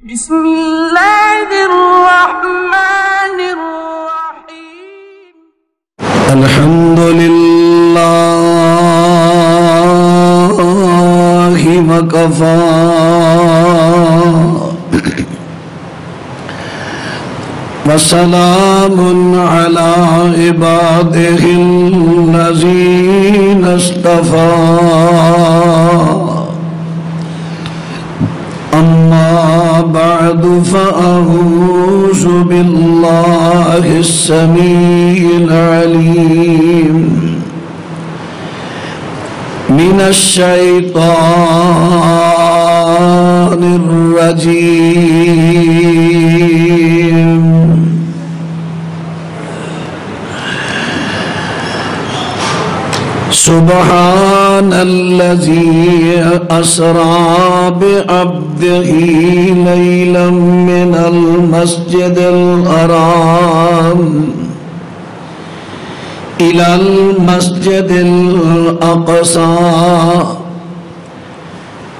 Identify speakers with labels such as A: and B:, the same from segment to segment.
A: بسم اللہ الرحمن الرحیم
B: الحمدللہ وکفا وسلام علی عبادہ الذین اصطفى أما بعد فأعوذ بالله السميع العليم من الشيطان الرجيم سبحان الذي أسرى بعبده ليلا من المسجد الحرام إلى المسجد الأقصى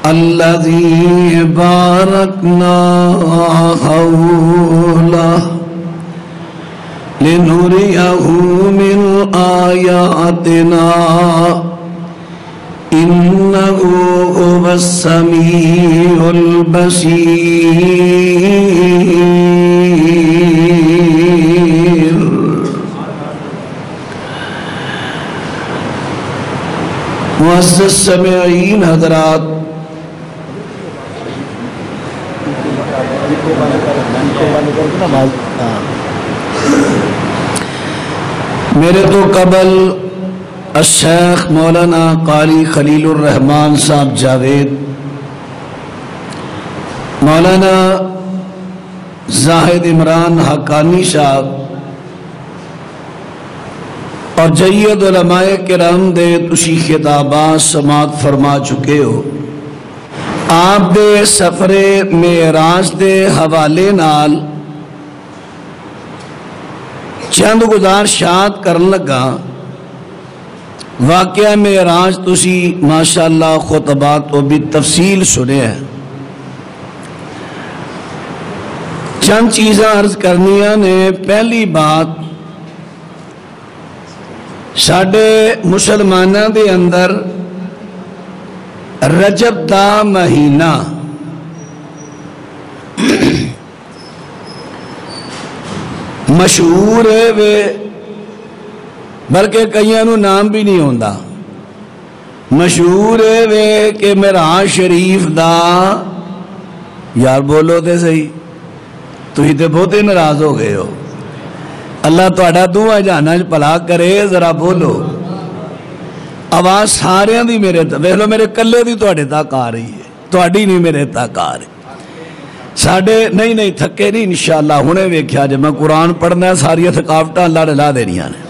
B: الذي باركنا حوله لنريه من آياتنا إنه هو السميع البصير معزز سامعین حضرات، میرے تو قبل الشیخ مولانا قاری خلیل الرحمن صاحب جاوید، مولانا زاہد عمران حقانی صاحب اور جید علماء کرام دے تسی خطابات سماعت فرما چکے ہو۔ آپ دے سفر معراج دے حوالے نال چند گزارشات کرن لگا۔ واقعہ معراج تسی ماشاءاللہ خطبات و بھی تفصیل سنے ہیں۔ چند چیزاں عرض کرنیاں نے۔ پہلی بات، ساڈے مسلمانوں دے اندر رجب دا مہینہ مشہور ہے وے، بلکہ کئیاں نو نام بھی نہیں ہوندا۔ مشہور ہے وے کہ معراج شریف دا، یار بولو تے صحیح، تسی تے بہت ہی ناراض ہو گئے ہو۔ اللہ تہاڈا دعا جہانا بھلا کرے، ذرا بولو۔ آواز سارے دی میرے تک، ویکھ لو میرے کلے دی تہاڈے تک آ رہی ہے، تہاڈی نہیں میرے تک آ رہی۔ ساڑھے نہیں تھکے نہیں انشاءاللہ، ہونے ویکھیا جب میں قرآن پڑھنا ہے ساری تھکاوٹاں اللہ نے لا دینیاں نے۔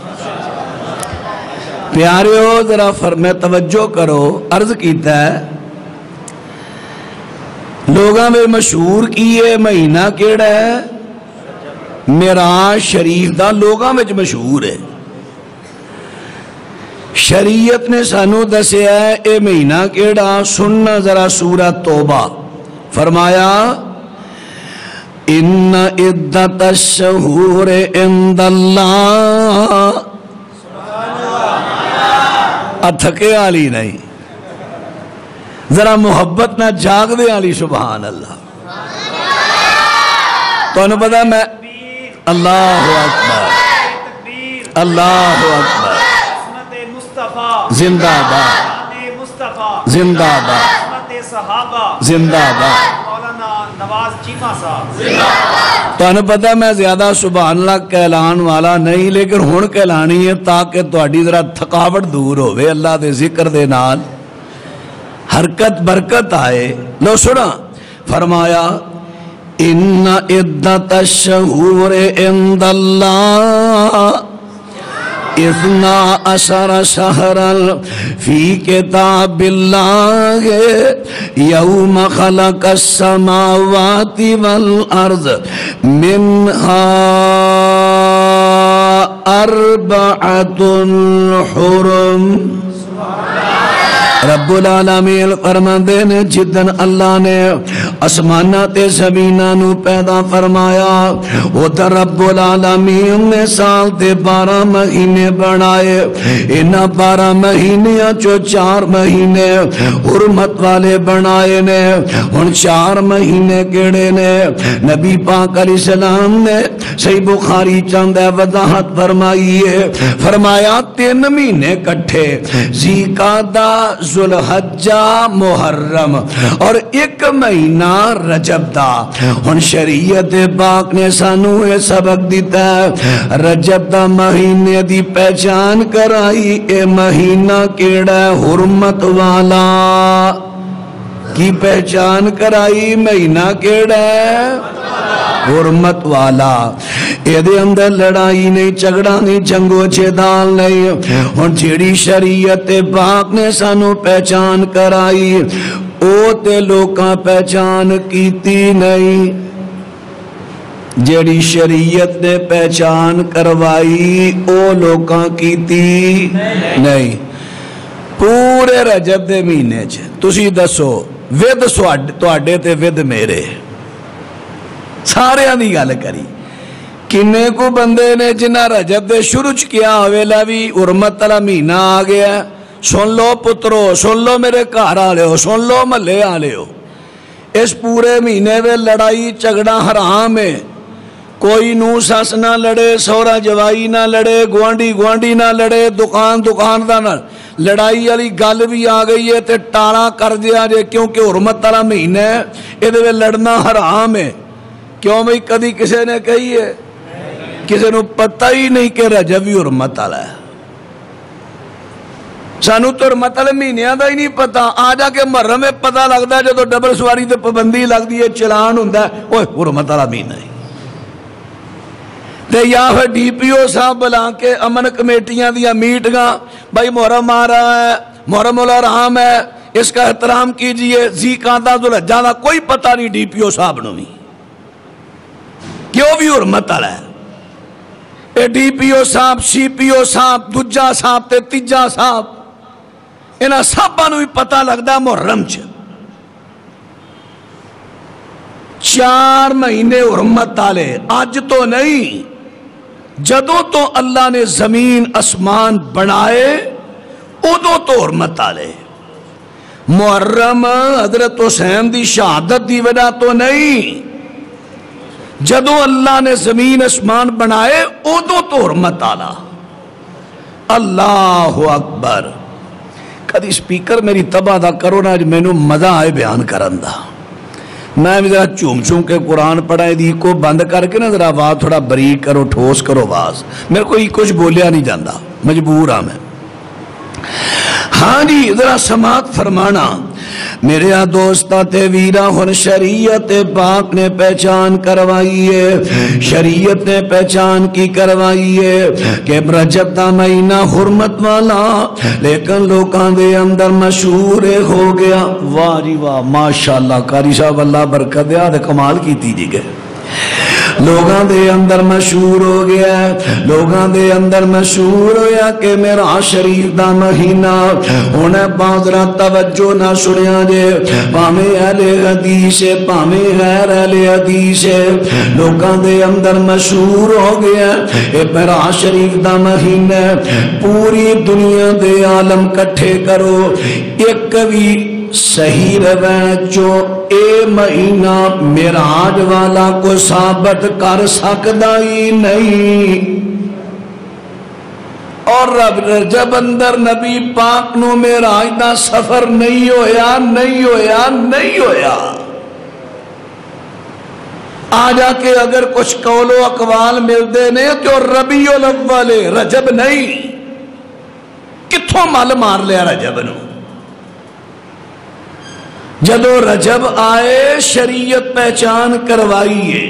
B: پیاریو ذرا فرمائے توجہ کرو، عرض کیتا ہے لوگاں میں مشہور کیے مہینہ کیڑا ہے؟ معراج شریف دا لوگاں میں مشہور ہے۔ شریعت نے سانو دسیا ہے اے مہینہ کیڑا؟ سننا ذرا سورہ توبہ، فرمایا ان عدت الشہور عند اللہ، تھکے والی نہیں، ذرا محبت نہ جاگ دے والی، سبحان اللہ۔ تو انہوں پتا میں اللہ اکبر اللہ اکبر، زندہ باد زندہ باد زندہ باد۔ تو انہوں پتا میں زیادہ سبحان اللہ کہلان والا نہیں، لیکن ہون کہلانی ہے تاکہ تہاڈی ذرا تھکاوٹ دور ہوئے، اللہ دے ذکر دے نال حرکت برکت آئے۔ لو سنا، فرمایا ان عدت الشہور عند اللہ 12 شہرا فی کتاب اللہ یوم خلق السماوات والارض منہا 4 حرم رب العالمین فرماندے نے جدن اللہ نے اسمانہ تے زمینہ نو پیدا فرمایا ادھر رب العالمین نے سال تے 12 مہینے بنائے انہا 12 مہینیاں چو 4 مہینے حرمت والے بنائے نے ان 4 مہینے کیڑے نے نبی پاک علیہ السلام نے صحیح بخاری چاندہ وضاحت فرمائی ہے فرمایا 3 مہینے کٹھے ذیقعدہ ذوالحجہ محرم اور 1 مہینہ رجب دا ہن شریعت پاک نے سانو یہ سبق دیتا ہے رجب دا مہینے دی پہچان کرائی اے مہینہ کیڑا حرمت والا کی پہچان کرائی مہینہ کیڑا ہے حرمت والا ایدے اندر لڑائی نہیں چگڑا نہیں جنگو جدال نہیں اور جیڑی شریعت پاک نے سانو پہچان کرائی او تے لوکاں پہچان کیتی نہیں جیڑی شریعت نے پہچان کروائی او لوکاں کیتی نہیں پورے رجب دے مہینے تسی دسو ود تواڈے تے ود میرے سارے دی گل کری کنے کو بندے نے جنہ رجب دے شروع کیا ہوئے بھی حرمت والا مہینہ آ گیا سن لو پترو سن لو میرے گھر والے ہو سن لو محلے والے ہو اس پورے مہینے میں لڑائی جھگڑا حرام ہے کوئی نو سس نہ لڑے سورا جوائی نہ لڑے گوانڈی نہ لڑے دکان دا نہ لڑائی والی گل بھی آ گئی ہے تے ٹالا کر دیا جے کیونکہ حرمت والا مہینہ ہے یہ لڑنا حرام ہے کیوں بھئی کدی کسے نے کہی ہے کسے نو پتہ ہی نہیں کہ رجب بھی حرمت والا ہے سانو تو حرمت والے مہینیاں دا ہی نہیں پتا آ جا کے محرم میں پتہ لگتا ہے جدو ڈبل سواری تے پابندی لگتی ہے چلان ہوندا ہے اوہ حرمت والا مہینہ ہے تے یا پھر ڈی پی او صاحب بلا کے امن کمیٹیاں دیا میٹنگاں بھائی محرم آ رہا ہے محرم الحرام ہے اس کا احترام کیجئے ذیقعدہ ذوالحجہ دا کوئی پتہ نہیں ڈی پی او صاحب نو بھی کیوں بھی حرمت والا ہے اے ڈی پی او صاحب سی پی او صاحب دوجا صاحب تے تیجا صاحب انہاں سبھاں نوں بھی پتہ لگدا ہے محرم چ 4 مہینے حرمت والے اج تو نہیں جدوں تو اللہ نے زمین اسمان بنائے ادوں تو حرمت والے محرم حضرت حسین دی شہادت دی وجہ تو نہیں جدوں اللہ نے زمین اسمان بنائے ادوں تو حرمت والا اللہ اکبر کدی سپیکر میری تباہ دا کرو نا مینوں مزہ آئے بیان کرن دا میں بھی ذرا چوم کے قرآن پڑھائے دی کو بند کر کے نا ذرا آواز تھوڑا بریک کرو ٹھوس کرو آواز میرے کو ہی کچھ بولیا نہیں جاندہ مجبور ہاں میں ہاں جی ذرا سماعت فرمانا میرے دوستا تے ویرا ہن شریعت پاک نے پہچان کروائی ہے شریعت نے پہچان کی کروائی ہے کہ رجب دا مہینہ حرمت والا لیکن لوکاں دے اندر مشہور ہو گیا واہ جی واہ ماشاءاللہ قاری صاحب اللہ برکت دیا دے کمال کی تیجی گئے لوگاں دے اندر مشہور ہو گیا لوگاں دے اندر مشہور ہویا کہ میرا شریف دا مہینہ انہیں باندرہ توجہ نہ سنیا جے پامے اہل حدیث پامے غیر اہل حدیث لوگاں دے اندر مشہور ہو گیا اے میرا شریف دا مہینہ پوری دنیا دے عالم کٹھے کرو ایک بھی صحیح روایت جو اے مہینہ معراج والا کو ثابت کر سکتا ہی نہیں اور رجب اندر نبی پاک نو معراج دا سفر نہیں ہویا آ جا کے اگر کچھ قول و اقوال ملتے نے تو ربیع الاول رجب نہیں کتھوں مل مار لیا رجب نو جدو رجب آئے شریعت پہچان کروائیے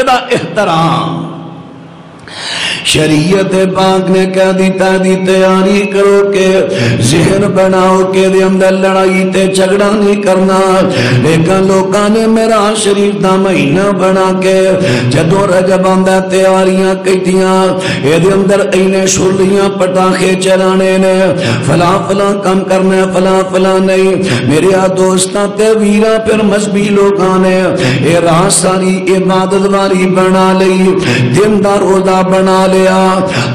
B: ادا احترام شریعت پاک نے کہہ دیتا دی تیاری کرو کہ ذہن بناؤ کہ دے اندر لڑائی تے جھگڑا نہیں کرنا، لیکن لوکاں نے معراج شریف دا مہینہ بنا کے جدوں رجب آندا تیاریاں کیتیاں، اے دے اندر اینے شرلیاں پٹاخے چلانے نے، فلاں فلاں کام کرنا فلاں فلاں نہیں۔ میرے دوستاں تے ویراں پھر مذہبی لوگاں نے اے راہ ساری عبادت والی بنا لئی، دن دا روزہ بنا لیا،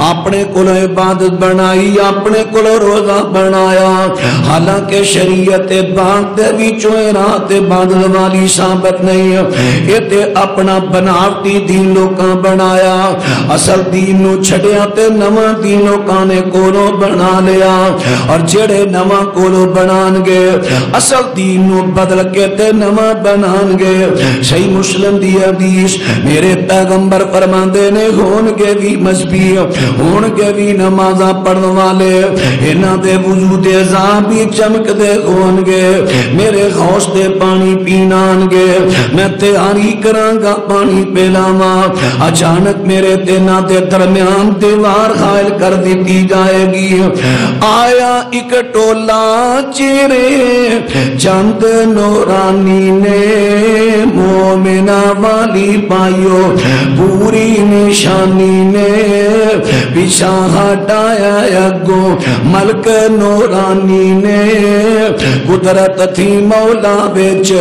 B: اپنے کول عبادت بنائی، اپنے کول روزہ بنایا، حالانکہ شریعت پاک دے وچوں راہ عبادت والی ثابت نہیں، اے تے اپنا بناوٹی دین لوکاں بنایا، اصل دین نو چھڈیا تے نواں دین لوکاں نے کولوں بنا لیا، اور جڑے نواں کولوں بنان گے اصل دین نو بدل کے تے نواں بنان گے۔ صحیح مسلم دی حدیث میرے پیغمبر فرماندے نے ہون گے بھی مذہبی، ہون گے بھی نمازاں پڑھن والے، انہاں دے وضو دے عذاب بھی چمک دے ہون گے، میرے غوث دے پانی پینان گے، میں تیاری کراں گا پانی پلاواں، اچانک میرے تے نہ دے درمیان دیوار حائل کر دیتی جائے گی، آیا ایک ٹولا چہرے چند نورانی نے، مومنہ والی پائیو پوری نشانی نے، پیچھا ہٹایا اگوں ملک نورانی نے، قدرت تھی مولا بچ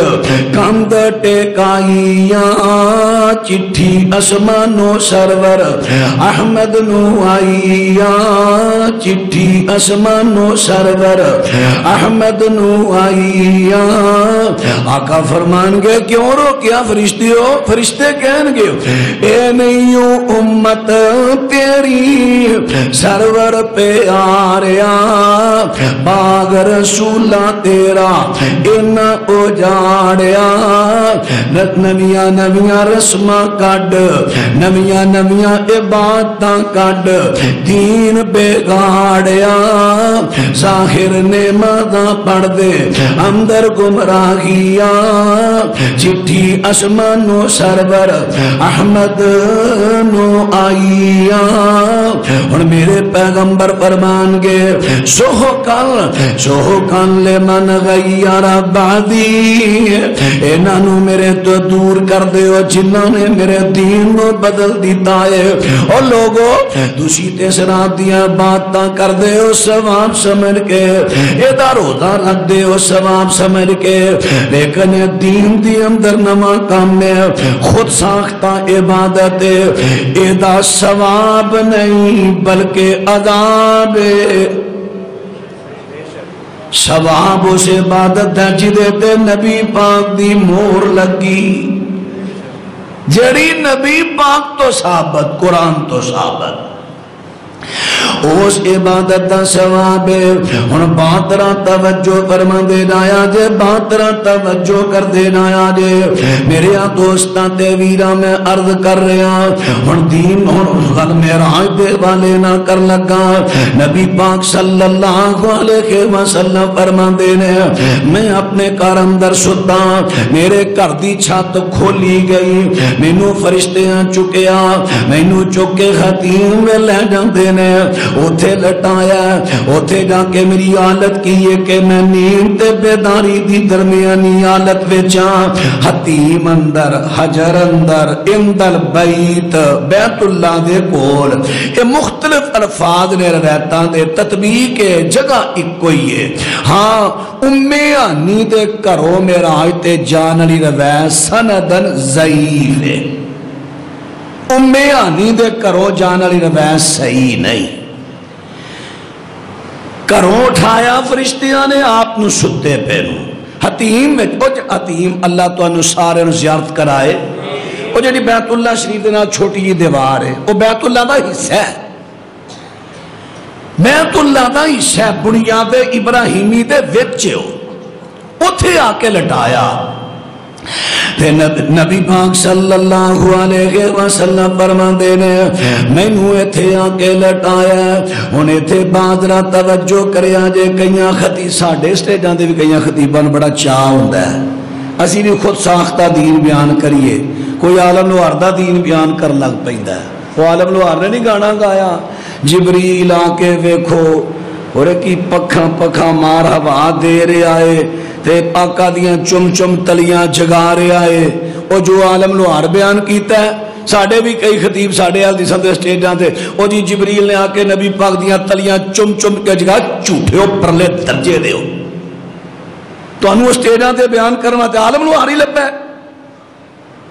B: کند ٹکائیاں، چٹھی اسمانو سرور احمد نو آئیاں، چٹھی اسمانو سرور احمد نو آئیاں۔ آقا فرمان گے کیوں رو کیا فرشتے ہو؟ فرشتے کہن گے اے نیو امت تیری سرور پہ آریا، باغ رسولہ تیرا ان اجاڑیا، نویاں نویاں رسماں کڈ، نویاں نویاں عبادتاں کڈ، دین بگاڑیا، ظاہر نمازاں پڑھ دے اندر گمراہیاں، چٹھی اسمانو سرور احمد نو آئیاں۔ اور میرے پیغمبر فرمان گے سوہ کن لمن غیر بعدی، انہوں میرے تو دور کر دے ہو جنہوں نے میرے دین نو بدل دیتا ہے، اور لوگو دوسری تیسرا دیا باتاں کر دے ہو ثواب سمجھ کے، ایدہ روزہ رکھ دے ہو ثواب سمجھ کے، لیکن دین دی اندر نما کام میں خود ساختہ عبادت ایدہ ثواب نہیں بلکہ عذاب، ثواب اس عبادت ہے جدے تے نبی پاک دی مور لگی، جڑی نبی پاک تو ثابت، قرآن تو ثابت، اس عبادت دا ثواب ہے۔ ہن باترا توجہ فرما دینا آیا جے، باترا توجہ کر دینا آیا جے میرے دوستاں تے ویراں، میں عرض کر رہا ہن دین ہن غل معراج دے والے نہ کر لگا، نبی پاک صلی اللہ علیہ وسلم فرما دینے میں اپنے گھر اندر ستا، میرے گھر دی چھت کھولی گئی، مینوں فرشتیاں چکیا، مینوں چک کے خطیم میں لے جاندے نے، اوتھے لٹایا، اوتھے جا کے میری حالت کی ہے کہ میں نیند تے بیداری دی درمیانی حالت وچاں، حتیم اندر، حجر اندر، اندر بیت، بیت اللہ دے کول، یہ مختلف الفاظ نے روایتاں دے تطبیق ہے، جگہ ایک کوئی ہے۔ ہاں امیانی دے کرو میرا آئیتے جان علی روایت سندن ضعیف ہے، امیانی دے کرو جان علی روایت صحیح نہیں۔ کروں اٹھایا فرشتیاں نے آپ نو ستے پہنو، حتیم میں حتیم اللہ تو انو سارے نو زیارت کرائے، وہ جڑی بیت اللہ شریف دینا چھوٹی جی دیوار ہے، وہ بیت اللہ دا حصہ ہے، بیت اللہ دا حصہ ہے، بنیاد ابراہیمی دے وچے ہو، اتھے آ کے لٹایا، نبی پاک صلی اللہ علیہ وسلم فرما دینے میں نو ایتھے آکے لٹایا، انہیں ایتھے بادرہ توجہ کریا جے کئیاں خطی ساڑھے سٹیجاں دے بھی کئیاں خطیبان بڑا چاہ ہوندہ ہے، اسی بھی خود ساختہ دین بیان کریے، کوئی عالم نو اردہ دین بیان کر لگ پہندہ ہے، وہ عالم لوہار نے نہیں گانا گایا جبریل آ کے ویکھو اور کی پکھاں پکھاں مار ہوا دے رہا ہے تے آقا دیاں چم چم تلیاں جگا رہا ہے وہ جو عالم لوہار بیان کیتا ہے ساڑھے بھی کئی خطیب ساڑھے حال دیسان دے سٹیجاں تھے وہ جی جبریل نے آ کے نبی پاک دیاں تلیاں چم چم کے جگا جھوٹے ہو پرلے درجے دے ہو تو انہوں سٹیجاں تے بیان کرنا تے عالم لوہار ہی لبا ہے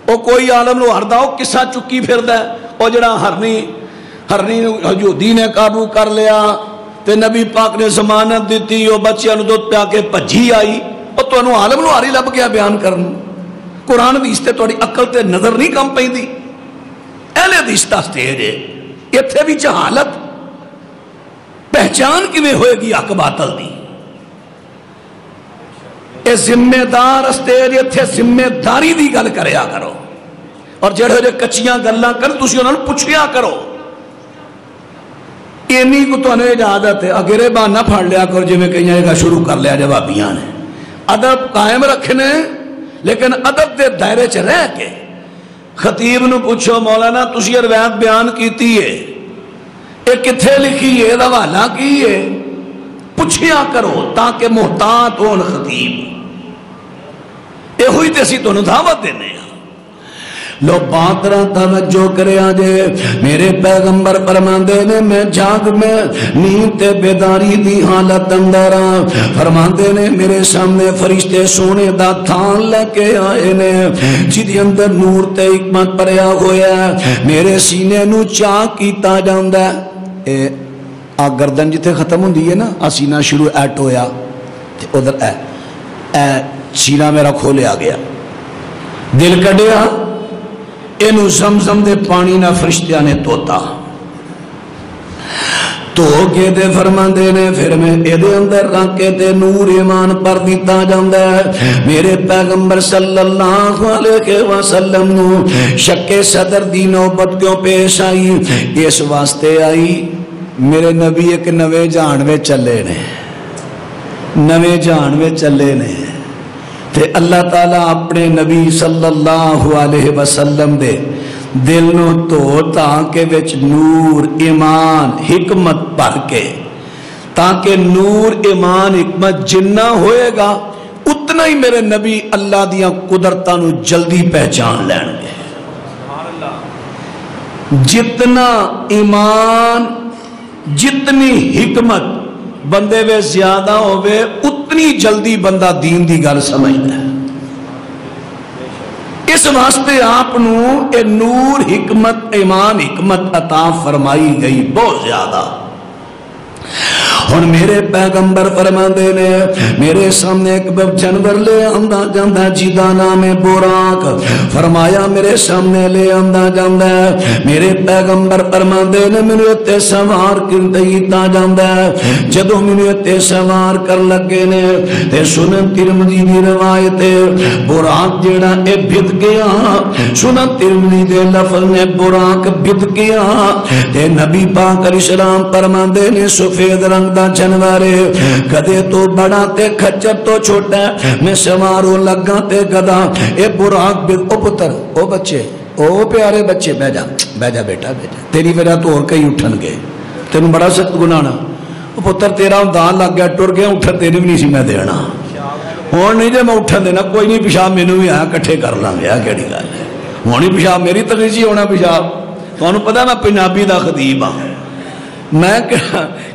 B: وہ کوئی عالم لوہار دا ہو کسا چکی پھر دا ہے وہ جڑا ہرنی حجودی نے قابو کر لیا تے نبی پاک نے ضمانت دیتی وہ بچیاں نو دودھ پیا کے بھجی آئی اور تو انہوں عالم لوہار ہی لب گیا بیان کرنا قرآن حدیث تے تھوڑی عقل تے نظر نہیں کم پئی دی اہل حدیث دا سٹیج ہے اتھے بھی جہالت پہچان کیویں ہوئے گی حق باطل دی اے ذمہ دار سٹیج اتھے ذمہ داری دی گل کریا کرو اور جڑے جو کچیاں گلاں کر تسی انہاں نوں پوچھیا کرو اینی کو تو انہیں اجازت ہے اگرے بہانہ پھاڑ لیا کرو جی میں کہیں گا شروع کر لیا جوابیاں نے ادب قائم رکھنے لیکن ادب دے دائرے چ رہ کے خطیب نو پوچھو مولانا تسی روایت بیان کیتی ہے یہ کتھے لکھی ہے حوالہ کی ہے پوچھیا کرو تاکہ محتاط ہون خطیب یہ ہوئی تے سی تو دعوت دینے ہیں لو باترہ توجہ کرے آجے میرے پیغمبر فرماندے نے میں جاگ میں نیند تے بیداری دی حالت اندرا فرماندے نے میرے سامنے فرشتے سونے دا تھان لے کے آئے نے جدی اندر نور تے حکمت پریا ہویا میرے سینے نو چاک کیتا جاندہ اے گردن جتے ختم ہوں دیئے نا سینہ شروع ایٹ ہویا ادھر اے سینہ میرا کھولے آ گیا دل کڑیا اینو زمزم دے پانی نہ فرشتیاں نے توتا تو کے دے فرماندے نے پھر میں ایدے اندر رکھے تے نور ایمان پر دیتا جاندہ ہے میرے پیغمبر صلی اللہ علیہ وسلم نو شک صدر دی نوبت کیوں پیش آئی اس واسطے آئی میرے نبی ایک نوے جانوے چلے نے نوے جانوے چلے نے تے اللہ تعالیٰ اپنے نبی صلی اللہ علیہ وسلم دے دل نو تو تاکہ وچ نور ایمان حکمت پڑھ کے تاکہ نور ایمان حکمت جنہ ہوئے گا اتنا ہی میرے نبی اللہ دیاں قدرتاں نو جلدی پہچان لین گے جتنا ایمان جتنی حکمت بندے وے زیادہ ہوئے اتنی جلدی بندہ دین دی گل سمجھتا ہے اس واسطے آپ نو اے نور حکمت ایمان حکمت عطا فرمائی گئی بہت زیادہ اور میرے پیغمبر فرماندے نے میرے سامنے ایک جانور لے آندا جاندا جیدا نام ہے براق فرمایا میرے سامنے لے آندا جاندا ہے میرے پیغمبر فرماندے نے مینوں تے سوار کیتا جاندا ہے جدوں مینوں تے سوار کر لگے نے تے سنن ترمذی دی روایت ہے براق جیڑا اے بھد گیا سنن ترمذی دے لفظ نے براق بھد گیا تے نبی پاک علیہ السلام فرماندے نے سفید رنگ دا جانورے گدے تو بڑا تے کھچر تو چھوٹا میں سواروں لگا تے گدا اے براق او پتر او بچے او پیارے بچے بہ جا بیٹا بہ جا تیری وجہ تو اور کئی اٹھن گئے تینوں بڑا سخت گناہ نا او پتر تیرا دان لگ گیا ٹر گیا اٹھن تیری بھی نہیں سی میں دینا ہوں نہیں جے میں اٹھن دینا کوئی نہیں پیشاب مینوں بھی آیا کٹھے کر لاں گے کیڑی گل ہے ہونی پیشاب میری تغیزی ہونا پیشاب تانوں پتہ میں پنجابی دا خطیب ہاں میں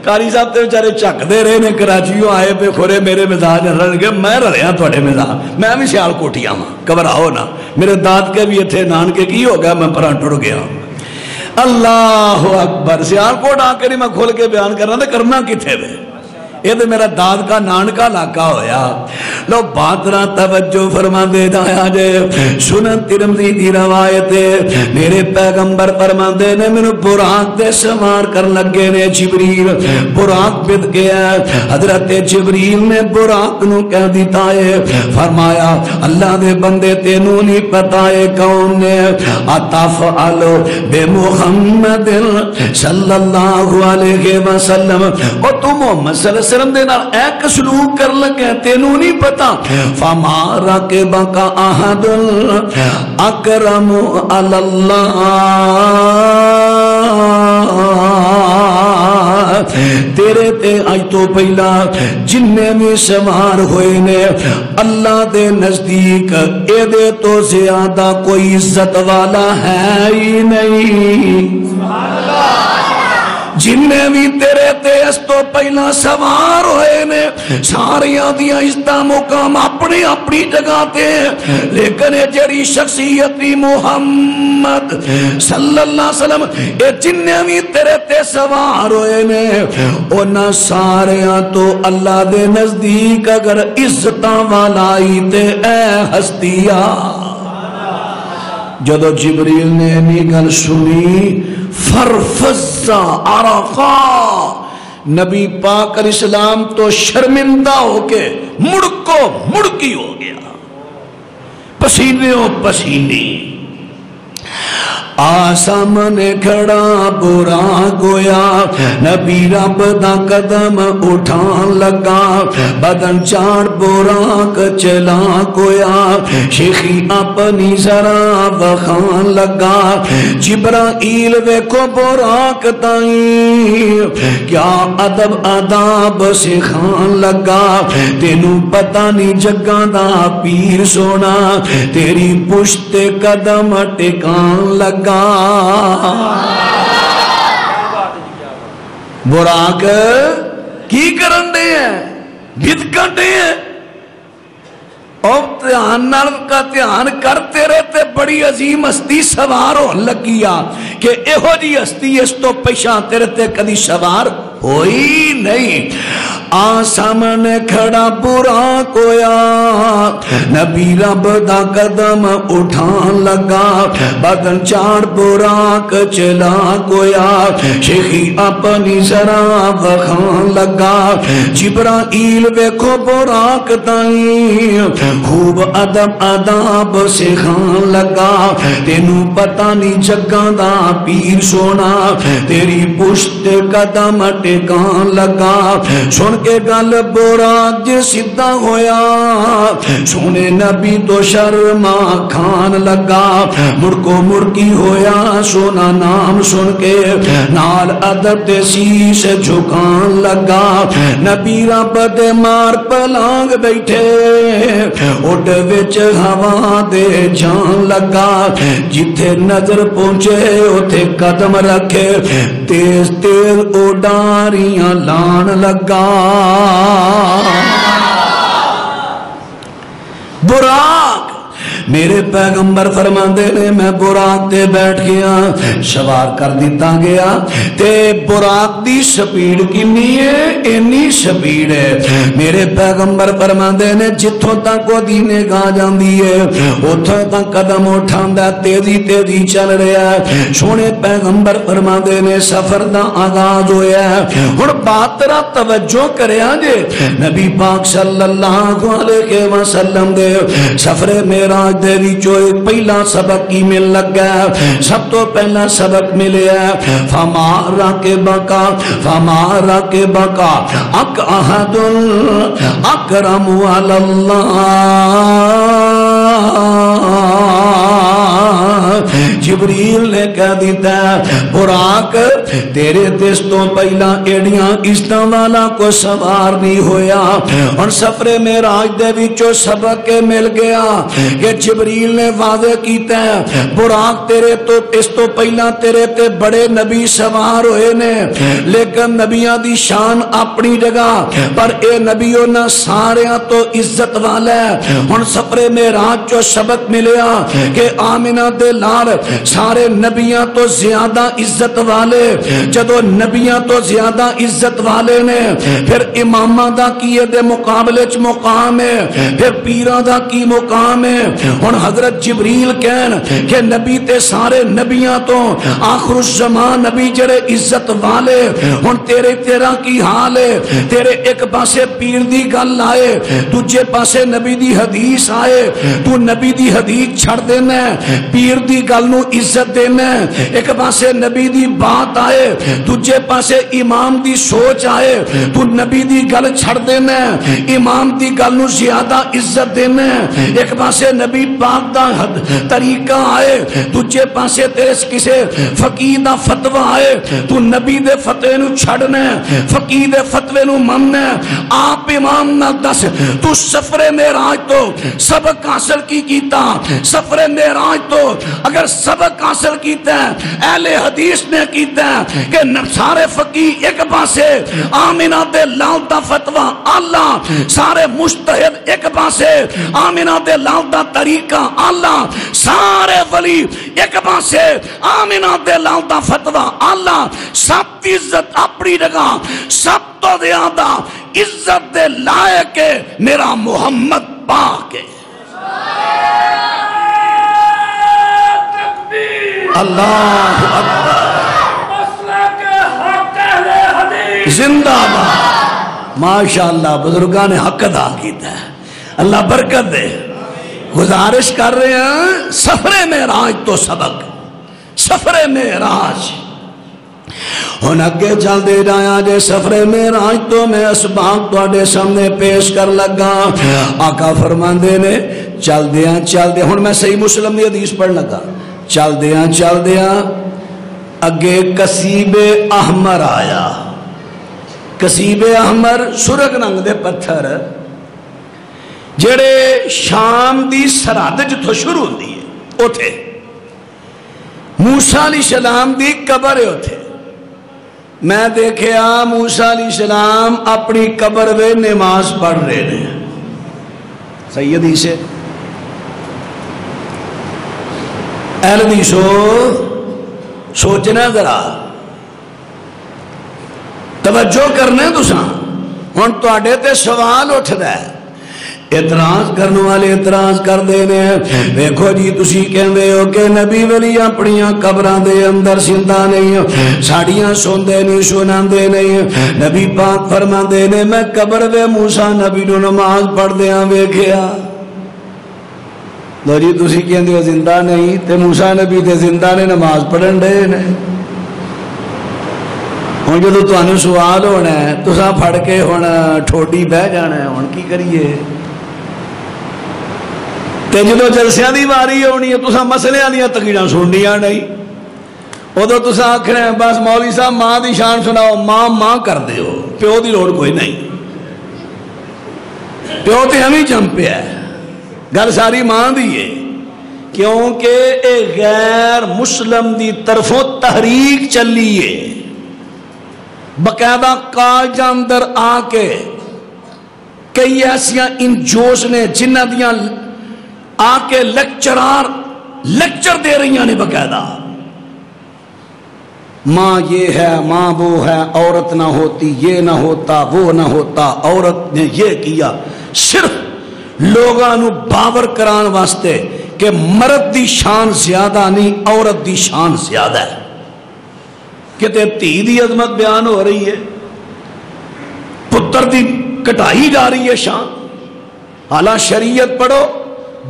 B: کاری صاحب تے بیچارے چک دے رہے نے کراچیوں آئے پہ کھورے میرے مزاج رل گئے میں رلیا تھوڑے مزاج میں بھی سیال کوٹیاں ہاں گھبراؤ نا میرے داد کے بھی اتنے نان کے کی ہو گیا میں پراں ٹر گیا اللہ اکبر سیال کوٹ آ کے نہیں میں کھول کے بیان کرنا تے کرنا کتنے وے یہ تو میرا داد کا نان کا علاقہ ہویا لو باترہ توجہ فرما دے دایا جے سنن ترمذی دی روایت میرے پیغمبر فرما دے نے میں براق دے سوار کر لگے نے جبریل براق بد گیا حضرت جبریل نے براق نو کہہ دیتا ہے فرمایا اللہ دے بندے تینوں نہیں پتا ہے کون نے اتفعلو بے محمد صلی اللہ علیہ وسلم اور تو محمد صلی اللہ وسلم دے نال ایک سلوک کر لگے تینوں نہیں پتا فما راکبک احد اکرم علی اللہ تیرے تے اج تو پہلا جننے بھی سوار ہوئے نے اللہ دے نزدیک اے دے تو زیادہ کوئی عزت والا ہے ہی نہیں سبحان اللہ جننے بھی تیرے تے اس تو پہلا سوار ہوئے نے ساریاں دیاں عزتاں مقام اپنی اپنی جگہ تے لیکن یہ جڑی شخصیت محمد صلی اللہ علیہ وسلم یہ جننے بھی تیرے تے سوار ہوئے نے انہاں ساریاں تو اللہ دے نزدیک اگر عزتاں والا ہی تے اے ہستیا جدو جبریل نے انہی گل سنی فرفزا عرقا نبی پاک علیہ السلام تو شرمندہ ہو کے مڑکی ہو گیا پسینے و پسینے آسامنے کھڑا برا گویا نبی رب دا قدم اٹھان لگا بدن چاڑ براک چلا گویا شیخی اپنی ذرا وخان لگا جبرائیل ویکھو براک تائیں کیا ادب آداب سکھان لگا تینوں پتہ نہیں جگہ دا پیر سونا تیری پشت قدم ٹکان لگا براک کی کرن دے ہیں بھید کرتے ہیں اور تیان کا تیان کرتے رہتے بڑی عظیم ہستی سوار ہو لگیا کہ ایہو جی ہستی اس تو پیشاں تیرے تے کدی سوار ہوئی نہیں آسامنے کھڑا برا کویا نبی رب دا قدم اٹھان لگا بدن چاڑ براک چلا کویا شیخی اپنی ذرا وخان لگا جبرائیل ویکھو براک تائیں خوب ادب آداب سکھان لگا تینوں پتہ نہیں جگہ دا پیر سونا تیری پشت قدم ٹکان لگا سن کے گل براک جے سدھا ہویا سونے نبی تو شرما کھان لگا مڑکو مڑکی ہویا سونا نام سن کے نال ادب تے سیس جھکان لگا نبی رب دے مار پلانگ بیٹھے اٹھ وچ ہوا دے جان لگا جتھے نظر پہنچے اتے قدم رکھے تیز تیز اڈاریاں لان لگا براک میرے پیغمبر فرماندے نے میں براق تے بیٹھ گیا سوار کر دیتا گیا تے براق دی سپیڈ کنی ہے اینی سپیڈ ہے میرے پیغمبر فرماندے نے جتھوں تک وہ دینے گا جاندی ہے اتھوں تک قدم اٹھاندا تیزی تیزی چل رہا ہے سونے پیغمبر فرماندے نے سفر دا آغاز ہویا ہے ہن بات ترا توجہ کریا جے نبی پاک صلی اللہ علیہ وسلم دے سفر معراج دے وچوں ایک پہلا سبق کی مل لگا سب تو پہلا سبق ملیا فما راکبک اک احد اکرم علی اللہ جبریل نے کہہ دیتا براق تیرے دستوں پہلا ایڑیاں عزتاں والا کو سوار نہیں ہویا اور سفر معراج دے وچوں سبق مل گیا کہ جبریل نے واضح کیتا ہے براق تیرے تو اس تو پہلا تیرے تے بڑے نبی سوار ہوئے نے لیکن نبیاں دی شان اپنی جگہ پر اے نبیوں نہ ساریاں تو عزت والا ہے ہن سفر معراج چو سبق ملیا کہ آمنہ دے لال سارے نبیاں تو زیادہ عزت والے جدو نبیاں تو زیادہ عزت والے نے پھر امامہ دا کیے دے مقابلے چ مقام ہے پھر پیرہ دا کی مقام ہے ہن حضرت جبریل کہن کہ نبی تے سارے نبیاں تو آخر الزمان نبی جڑے عزت والے ہن تیرے تیرا کی حال ہے تیرے ایک پاسے پیر دی گل آئے تجھے پاسے نبی دی حدیث آئے تو نبی دی حدیث چھڑ دینا پیر دی گل نو عزت دینا ایک پاسے نبی دی بات آئے دوجے پاسے امام دی سوچ آئے تو نبی دی گل چھڑ دینا امام دی گل نو زیادہ عزت دینا ایک پاسے نبی پاک دا طریقہ آئے دوجے پاسے تیرے کسے فقیر دا فتوہ آئے تو نبی دے فتوے نو چھڑنا فقیر دے فتوے نو مننا آپ امام نہ دس تو سفر معراج تو سبق حاصل کی کیتا سفر معراج تو اگر سبق حاصل کیتا ہے اہل حدیث نے کیتا ہے کہ سارے فقیر ایک پاسے آمینہ دے لال دا فتوہ اللہ سارے مجتہد ایک پاسے آمینہ دے لال دا طریقہ اللہ سارے ولی ایک پاسے آمینہ دے لال دا فتوہ اللہ سب کی عزت اپنی جگہ سب تو زیادہ عزت دے لائق میرا محمد پاک ہے اللہ اکبر زندہ باد ماشاءاللہ بزرگان حق ادا کیتا ہے اللہ برکت دے گزارش کر رہے ہیں سفر معراج تو سبق سفر معراج ہن اگے چل دے جایا جے سفر معراج تو میں اسباب تواڈے سامنے پیش کر لگا آقا فرماندے نے چل دیا ہن میں صحیح مسلم دی حدیث پڑھ لگا چل دیا اگے کسیب احمر آیا کسیب احمر سرخ رنگ دے پتھر جڑے شام دی سرحد جتھوں شروع ہوندی ہے اوتھے موسیٰ علیہ السلام دی قبر ہے اوتھے میں دیکھیا موسیٰ علیہ السلام اپنی قبر میں نماز پڑھ رہے ہیں سیدی سے اہل حدیثو سوچنا ذرا توجہ کرنے تساں ہن تواڈے تے سوال اٹھدا ہے اعتراض کرنے والے اعتراض کر دینے دیکھو جی تسی کہندے ہو کہ نبی ولی اپنیاں قبراں دے اندر زندہ نہیں ساڑیاں سوندے نہیں سناندے نہیں نبی پاک فرماندے نے میں قبر وے موسیٰ نبی نو نماز پڑھ دیاں ویکھیا لو جی تسی کہندے ہو زندہ نہیں تے موسیٰ نبی تے زندہ نے نماز پڑھن دے نے ہن جدوں تانوں سوال ہونا ہے تساں پھڑ کے ہن ٹھوڈی بہ جانا ہے ہن کی کریے تے جدو جلسیاں دی واری ہونی ہے تساں مسئلیاں دیاں تقریراں سننیاں نہیں ادو تساں آکھنا ہے بس مولوی صاحب ماں دی شان سناؤ ماں کر دیو پیو دی لوڑ کوئی نہیں پیو تے ہمیں جم پیا ہے گل ساری ماں دی ہے کیونکہ اے غیر مسلم دی طرفوں تحریک چلی ہے باقاعدہ کالج اندر آ کے کئی ایسیاں ان جوش نے جنہ دیاں آ کے لیکچر دے رہی ہیں باقاعدہ ماں یہ ہے ماں وہ ہے عورت نہ ہوتی یہ نہ ہوتا وہ نہ ہوتا عورت نے یہ کیا صرف لوگاں نو باور کران واسطے کہ مرد دی شان زیادہ نہیں عورت دی شان زیادہ ہے کہ تھی دی عظمت بیان ہو رہی ہے پتر دی کٹائی جا رہی ہے شان حالانکہ شریعت پڑھو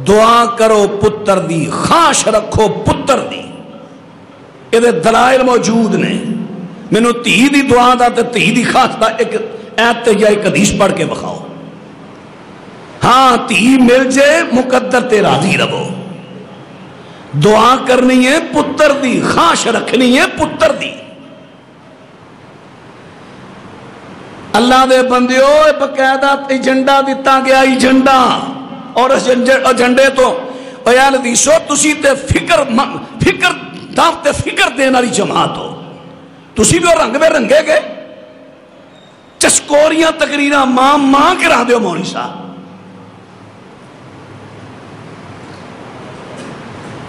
B: دعا کرو پتر دی خواہش رکھو پتر دی یہ دلائل موجود نے مینوں تھی دی دعا دا تے تھی دی خواہش دا ایک ایت یا ایک حدیث پڑھ کے بخاؤ ہاں تھی مل جائے مقدر تے راضی رہو دعا کرنی ہے پتر دی خواہش رکھنی ہے پتر دی اللہ دے بندیو باقاعدہ ایجنڈا دیتا گیا ایجنڈا اور اس ایجنڈے تو یار حدیثو تسی تے فکر دین والی جماعت ہو تسی بھی رنگ میں رنگے گئے چسکوریاں تقریراں ماں کرا دیو مولوی صاحب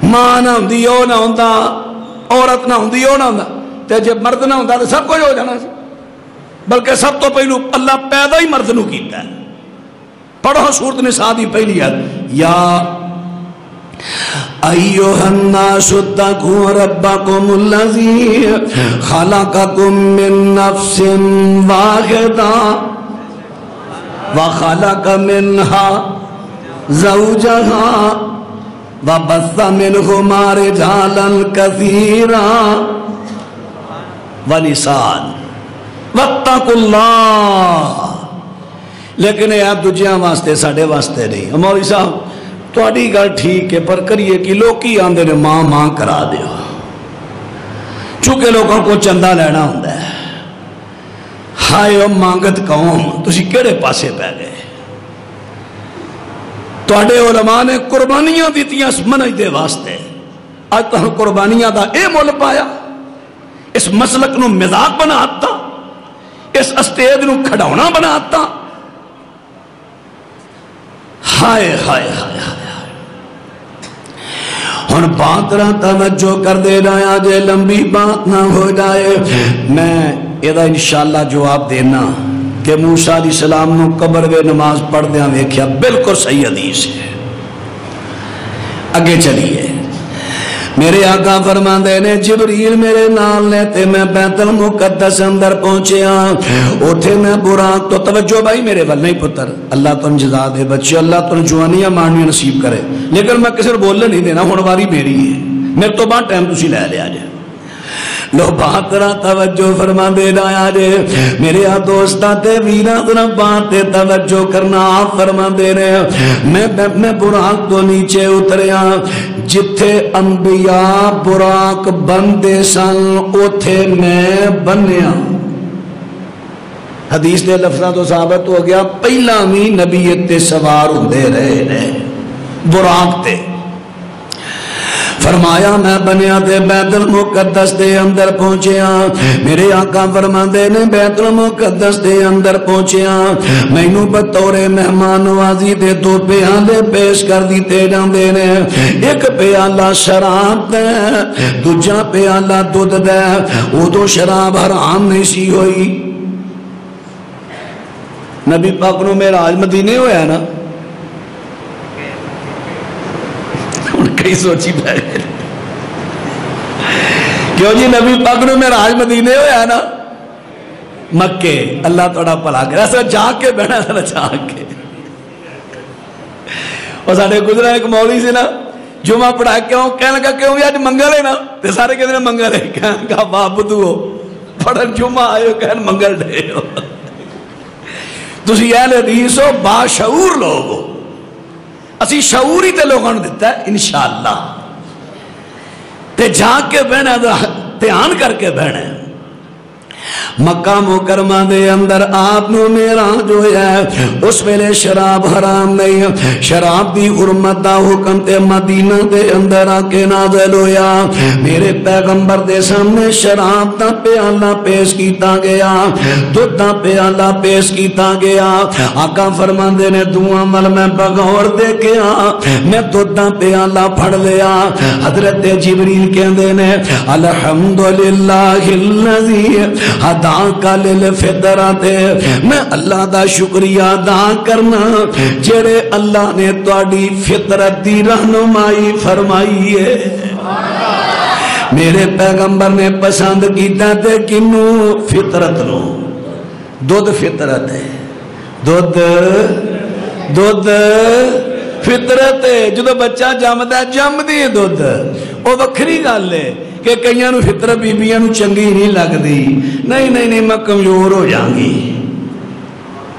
B: ماں نہ ہوندی او نہ ہوندا عورت نہ ہوندی او نہ ہوندا تے جب مرد نہ ہوندا تے سب کچھ ہو جانا سی بلکہ سب تو پہلو اللہ پیدا ہی مرد نو کیتا ہے پڑھو سورۃ النساء دی پہلی آیت یا ایھا الناس اتقوا ربکم الذی خلقکم من نفس واحدہ وخلق منها زوجها وَبَثَّ مِنْهُمَا رِجَالًا كَثِيرًا وَنِسَاءً وَاتَّقُوا اللَّهَ. لیکن یہ آپ دوجیاں واسطے ساڑھے واسطے نہیں. مولوی صاحب تھوڑی گل ٹھیک ہے پر کریے کہ لوکی آندے نے ماں ماں کرا دیو چونکہ لوگوں کو چندہ لینا ہوتا ہے. ہائے او مانگت قوم تسی کیڑے پاسے پہ گئے. تواڈے علماء نے قربانیاں دیتیاں منج دے واسطے. آج تو قربانیاں دا اے مول پایا. اس مسلک نو مذاق بنا آتا, اس اسٹیج نو کھڑاونا بنا آتا. ہائے ہائے ہائے ہائے. ہن بات رہا توجہ کر دے رہا جے لمبی بات نہ ہو جائے. میں یہ انشاءاللہ جواب دینا کہ موسیٰ علیہ السلام نو قبر وے نماز پڑھ دیاں ویکھیا بالکل صحیح حدیث ہے. اگے چلیے. میرے آقا فرماندے نے جبریل میرے نال نے تے میں بیت المقدس اندر پہنچیا. اوتھے میں براق تو توجہ بھائی میرے ول نہیں پتر, اللہ تو جزا دے بچے, اللہ تو جوانیاں ماننی نصیب کرے. لیکن میں کسی کو بولنے نہیں دینا, ہن واری میری ہے. میرے تو بعد ٹائم تسی لے لیا جائے. لو بات را توجہ فرما دے رہا جے میرے دوستاں تے ویراں ذرا بات تے توجہ کرنا. آپ فرما دے رہے میں براق تو نیچے اتریا. جتھے انبیاء براق بندے سن اوتھے میں بنیا. حدیث دے لفظاں تو ثابت ہو گیا پہلا بھی نبی تے سوار ہوندے رہے نے براق تے. فرمایا میں بنیا تے بیت المقدس دے اندر پہنچیا. میرے آقا فرماندے نے بیت المقدس دے اندر پہنچیا. مینوں بطور مہمان نوازی دے دو پیالے پیش کر دیتے جاندے نے. ایک پیالہ شراب دے, دوجا پیالہ دودھ دے. ادو شراب حرام نہیں سی ہوئی. نبی پاک نو معراج مدینے ہویا نا, کئی سوچی پہ کیوں جی نبی پاک نو معراج مدینے ہویا نا مکے. اللہ توڑا پلا کر ایسا جا کے بہنا تھا جا کے. اور ساڑھے گزرا ایک مولوی سے نا جمعہ پڑھا کیوں کہنے لگا کیوں بھی آج منگل ہے نا تے سارے کہتے ہیں منگل ہے. کہنے کہا بابدو ہو پڑھن جمعہ آئے ہو کہنے منگل ڈے ہو. تسی اہل حدیث ہو باشعور لوگ ہو. اسی شعوری تے لوگوں نے دیتا ہے انشاءاللہ. تے جا کے بہنا دھیان کر کے بہنا. مکہ مکرمہ دے اندر آپ نو معراج ہویا ہے. اس ویلے شراب حرام نہیں, شراب دی حرمت دا حکم تے مدینہ دے اندر آ کے نازل ہویا. میرے پیغمبر دے سامنے شراب دا پیالہ پیش کیتا گیا, دودھ دا پیالہ پیش کیتا گیا. آقا فرماندے نے دعا مل میں بغور دے گیا, میں دودھ دا پیالہ پھڑ لیا. حضرت جبریل کہندے نے الحمدللہ الذی ہداکا للفطرۃ. میں اللہ دا شکریہ ادا کرنا جڑے اللہ نے تواڈی فطرت دی رہنمائی فرمائی ہے. میرے پیغمبر نے پسند کیتا تے کنو فطرت نو. دودھ فطرت ہے, دودھ فطرت ہے. جدو بچہ جمدا جمدی دودھ او وکھری گل ہے کہ کئیاں نو فطرت بیبیاں نو چنگی نہیں لگدی. نہیں میں کمزور ہو جاؤں گی.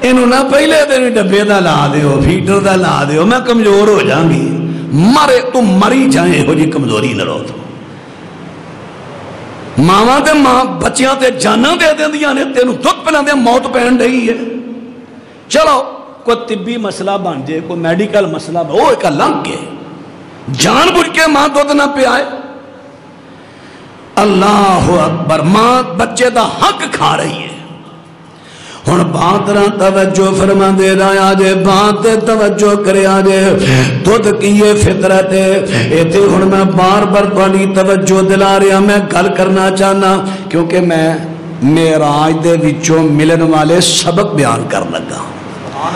B: اینو نہ پہلے دن ڈبے دا لا دیو, فیڈر دا لا دیو, میں کمزور ہو جاؤں گی. مرے تو مری جائیں ہو جی کمزوری نہ رو. تو ماواں تے ماں بچیاں تے جاناں دے دیندیاں نے, تینوں دودھ پلاندے موت پین رہی ہے. چلو کوئی طبی مسئلہ بن جائے, کوئی میڈیکل مسئلہ بن, وہ ایک لنگ کے جان بوجھ کے ماں دودھ نہ پیائے. اللہ اکبر, ماں بچے دا حق کھا رہی ہے. ہن بات را توجہ فرما دے رہا جے, بات توجہ کرے آجے. دودھ کیے فطرت ہے. ایتھے ہن میں بار بار تہاڈی توجہ دلا رہا, میں گل کرنا چاہنا کیونکہ میں معراج دے وچوں ملن والے سبق بیان کر لگا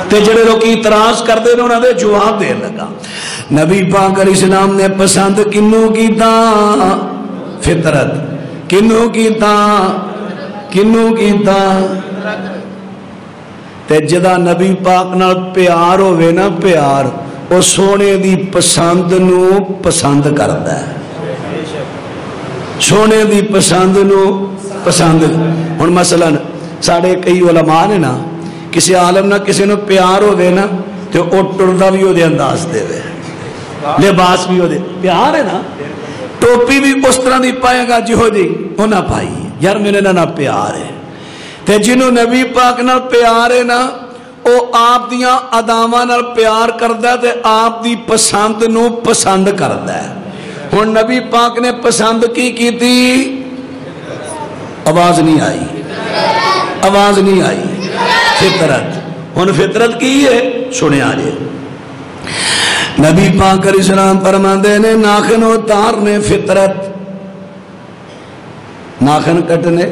B: تے جڑے لوگ اعتراض کرتے ہیں انہوں نے جواب دے لگا. نبی پاک علیہ السلام نے پسند کنوں کیتا فطرت, کنوں کیتا تے جدا نبی پاک نال پیار ہوئے نا پیار, وہ سونے دی پسند نو پسند کرتا ہے. سونے دی پسند نو پسند. ہن مثلا ساڑھے کئی علماء نے نا کسی عالم نہ کسی نو پیار ہو دے نا تو وہ ٹردہ بھی ہو دے انداز دے وے لباس بھی ہو دے پیار ہے نا ٹوپی بھی اس طرح دی پائے گا جی ہو دی وہ نہ پائی یار میرے نہ پیار ہے. تے جنہوں نبی پاک نہ پیار ہے نا وہ آپ دیاں اداواں نال پیار کردا ہے تے آپ دی پسند نو پسند کردا ہے. ہن نبی پاک نے پسند کی تھی آواز نہیں آئی آواز نہیں آئی فطرت. ہن فطرت کی ہے سنیا جے نبی پاک علیہ السلام فرماندے نے ناخن اتارنے فطرت ناخن کٹنے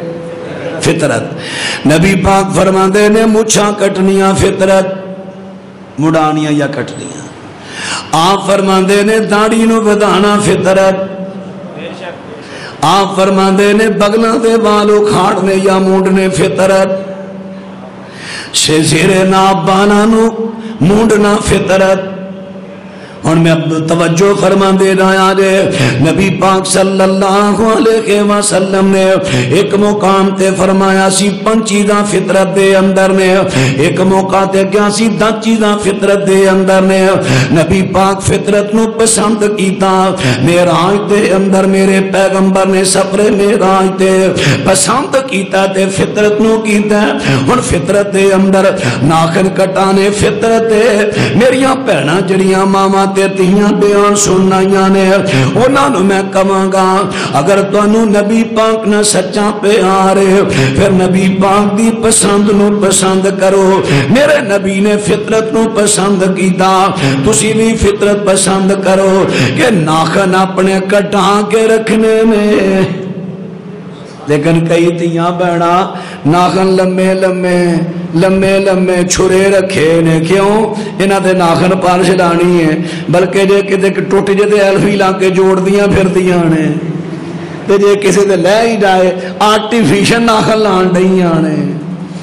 B: فطرت. نبی پاک فرماندے نے مچھاں کٹنیاں فطرت مڑانیاں یا کٹنیاں. آپ فرماندے نے داڑھی نو ودانا فطرت. آپ فرماندے نے بغلاں دے بال اکھاڑنے یا مونڈنے فطرت. سیرے ناب بانا نو مونڈنا فطرت. اور میں اب توجہ فرما دے رہا جے نبی پاک صلی اللہ علیہ وسلم نے ایک مقام تے فرمایا سی 5 چیزاں فطرت دے اندر نے. ایک موقع تے کیا سی 10 چیزاں فطرت دے اندر نے. نبی پاک فطرت نو پسند کیتا. معراج دے اندر میرے پیغمبر نے سفر معراج تے پسند کیتا تے فطرت نو کیتا. ہن فطرت دے اندر ناخن کٹانے فطرت دے میریاں بہناں جڑیاں ماما تے تیاں بیان سنائیاں نے انہاں نو میں کہاں گا اگر تانوں نبی پاک نہ سچا پیار ہے پھر نبی پاک دی پسند نو پسند کرو. میرے نبی نے فطرت نو پسند کیتا تسی بھی فطرت پسند کرو کہ ناخن اپنے کٹا کے رکھنے میں. لیکن کئی تیاں بہنا ناخن لمے لمے لمے لمے چھرے رکھے نے. کیوں انہاں دے ناخن پالش لانی ہے بلکہ جے کدے ٹوٹ جے تے ایلفی لا کے جوڑ دیاں پھر دیاں نے تے جے کسی تے لے ہی جائے آرٹیفیشل ناخن لان ڈیاں نے.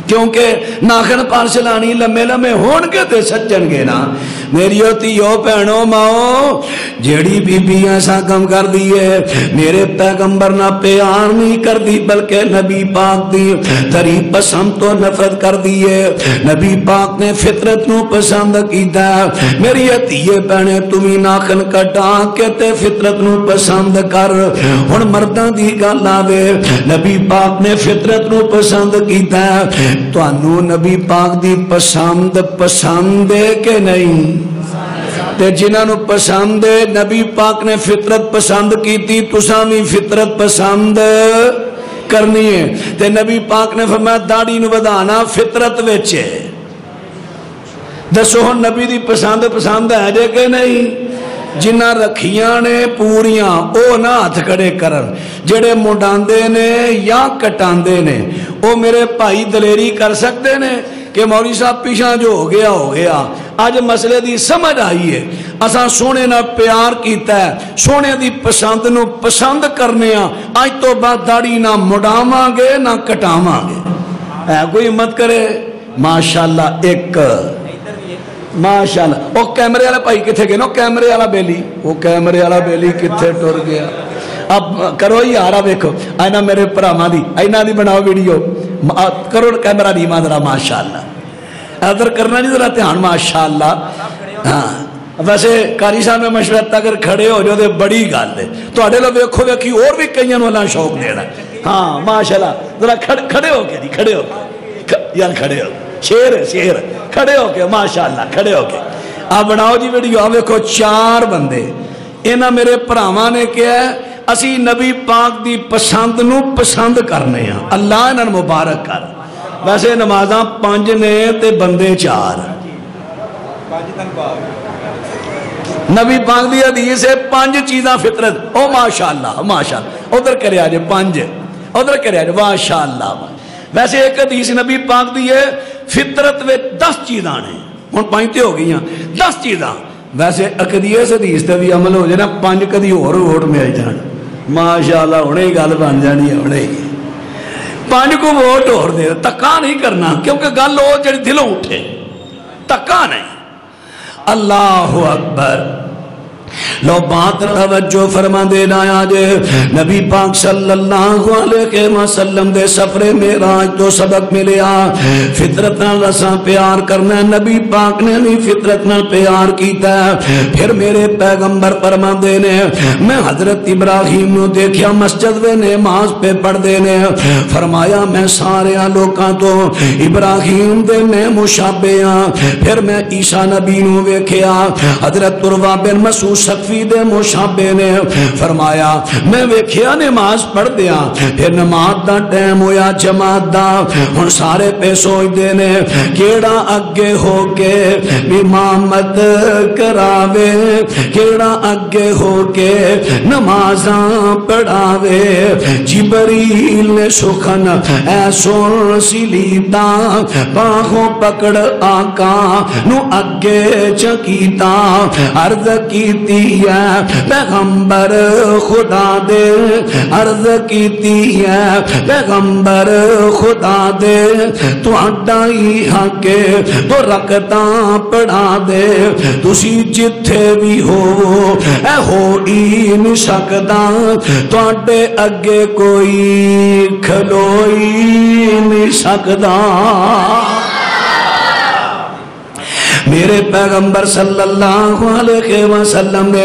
B: کیونکہ ناخن پالش لانی لمے لمے ہون کے تے سچن گے نا. میری تیو بہنوں ماؤ جیڑی بی بی ایسا کم کر دیئے میرے پیغمبر نہ پیار نہیں کر دی بلکہ نبی پاک دی تری پسند تو نفرت کر دیئے. نبی پاک نے فطرت نو پسند کیتا. میری تیے بہنے تمہیں ناخن کٹا کے تے فطرت نو پسند کر. ہن مرداں دی گل آوے نبی پاک نے فطرت نو پسند کیتا. تانوں نبی پاک دی پسند پسند ہے کہ نہیں؟ تے جنہاں نو پسند ہے نبی پاک نے فطرت پسند کیتی تساں بھی فطرت پسند کرنی ہے. تے نبی پاک نے فرمایا داڑھی نو ودانا فطرت وچ ہے. دسو ہن نبی دی پسند پسند ہے جے کہ نہیں؟ جنہ رکھیاں نے پوریاں او نہ ہاتھ کھڑے کرن جڑے مڈاندے نے یا کٹاندے نے او میرے بھائی دلیری کر سکتے نے کہ مولوی صاحب پیچھا جو ہو گیا. آج مسئلے دی سمجھ آئی ہے اساں سونے نہ پیار کیتا ہے سونے دی پسند نو پسند کرنے ہاں. آج تو بعد داڑھی نہ مڈاواں گے نہ کٹاواں گے. کوئی ہمت کرے ماشاءاللہ ایک ماشاءاللہ. وہ کیمرے والا بھائی کتنے گئے نا کیمرے والا بیلی وہ کیمرے والا بیلی کتنے ٹر گیا. اب کرو یار ویکھو اینا میرے پراواں دی اینا دی بناؤ ویڈیو کرو کیمرہ دی ذرا ماشاءاللہ ادھر کرنا نہیں ذرا دھیان ماشاءاللہ. ہاں ویسے قاری صاحب میں مشورت اگر کھڑے ہو جو دے بڑی گل ہے تواڈے لو ویکھو ویکھی اور بھی کئیاں نوں اللہ شوق دینا. ہاں ماشاءاللہ ذرا کھڑے ہو کے دی کھڑے ہو یار کھڑے ہو شیر کھڑے ہو کے ماشاءاللہ کھڑے ہو کے آپ بناؤ جی ویڈیو. آپ ویکھو 4 بندے انہاں میرے بھراواں نے کیا ہے اسی نبی پاک دی پسند نو پسند کرنے ہیں. اللہ انہاں مبارک کر. ویسے نمازاں 5 نے تے بندے 4. نبی پاک دی حدیث ہے 5 چیزاں فطرت. او ماشاءاللہ ماشاءاللہ ادھر کرے آجے 5 ادھر کرے آجے ماشاءاللہ. ویسے ایک حدیث نبی پاک دی ہے فطرت میں 10 چیزاں نے. ہن 5 تے ہو گئی ہیں 10 چیزاں. ویسے اکدیس حدیث تے بھی عمل ہو جائے نا 5 کدی اور ووٹ میں آئی جان ماشاءاللہ ہونے ہی گل بن جانی ہے. ہونے ہی 5 کو ووٹ اور دے تکا نہیں کرنا کیونکہ گل ہو جڑی دلوں اٹھے تکا نہیں. اللہ اکبر. لو بات توجہ فرما دینا آجے نبی پاک صلی اللہ علیہ وسلم دے سفر معراج تو سبق ملیا فطرت نال رساں پیار کرنا. نبی پاک نے بھی فطرت نال پیار کیتا ہے. پھر میرے پیغمبر فرما دینے میں حضرت ابراہیم نو دیکھیا مسجد میں نماز پہ پڑھ دینے فرمایا میں سارے لوکاں تو ابراہیم دے میں مشابہ ہاں. پھر میں عیسیٰ نبی نو ویکھیا حضرت عروہ بن مسعود سقفی دے مشابہ نے فرمایا میں ویکھیا نماز پڑھ دیا. پھر نماز دا ٹائم ہویا جماعت دا ہن سارے پہ سوچ دینے کیڑا اگے ہو کے امامت کراوے کیڑا اگے ہو کے نمازاں پڑھاوے. جبریل نے سخن ایسو سلیتا باہوں پکڑ آقا نو اگے چکیتا عرض کیتی ہے پیغمبر خدا دے عرض کیتی ہے پیغمبر خدا دے تو اڈائی حق تو رکھتا پڑھا دے تسی جتھے بھی ہو اے ہو ہی نہیں سکدا تو اڈے اگے کوئی کھلوئی نہیں سکدا. میرے پیغمبر صلی اللہ علیہ وسلم نے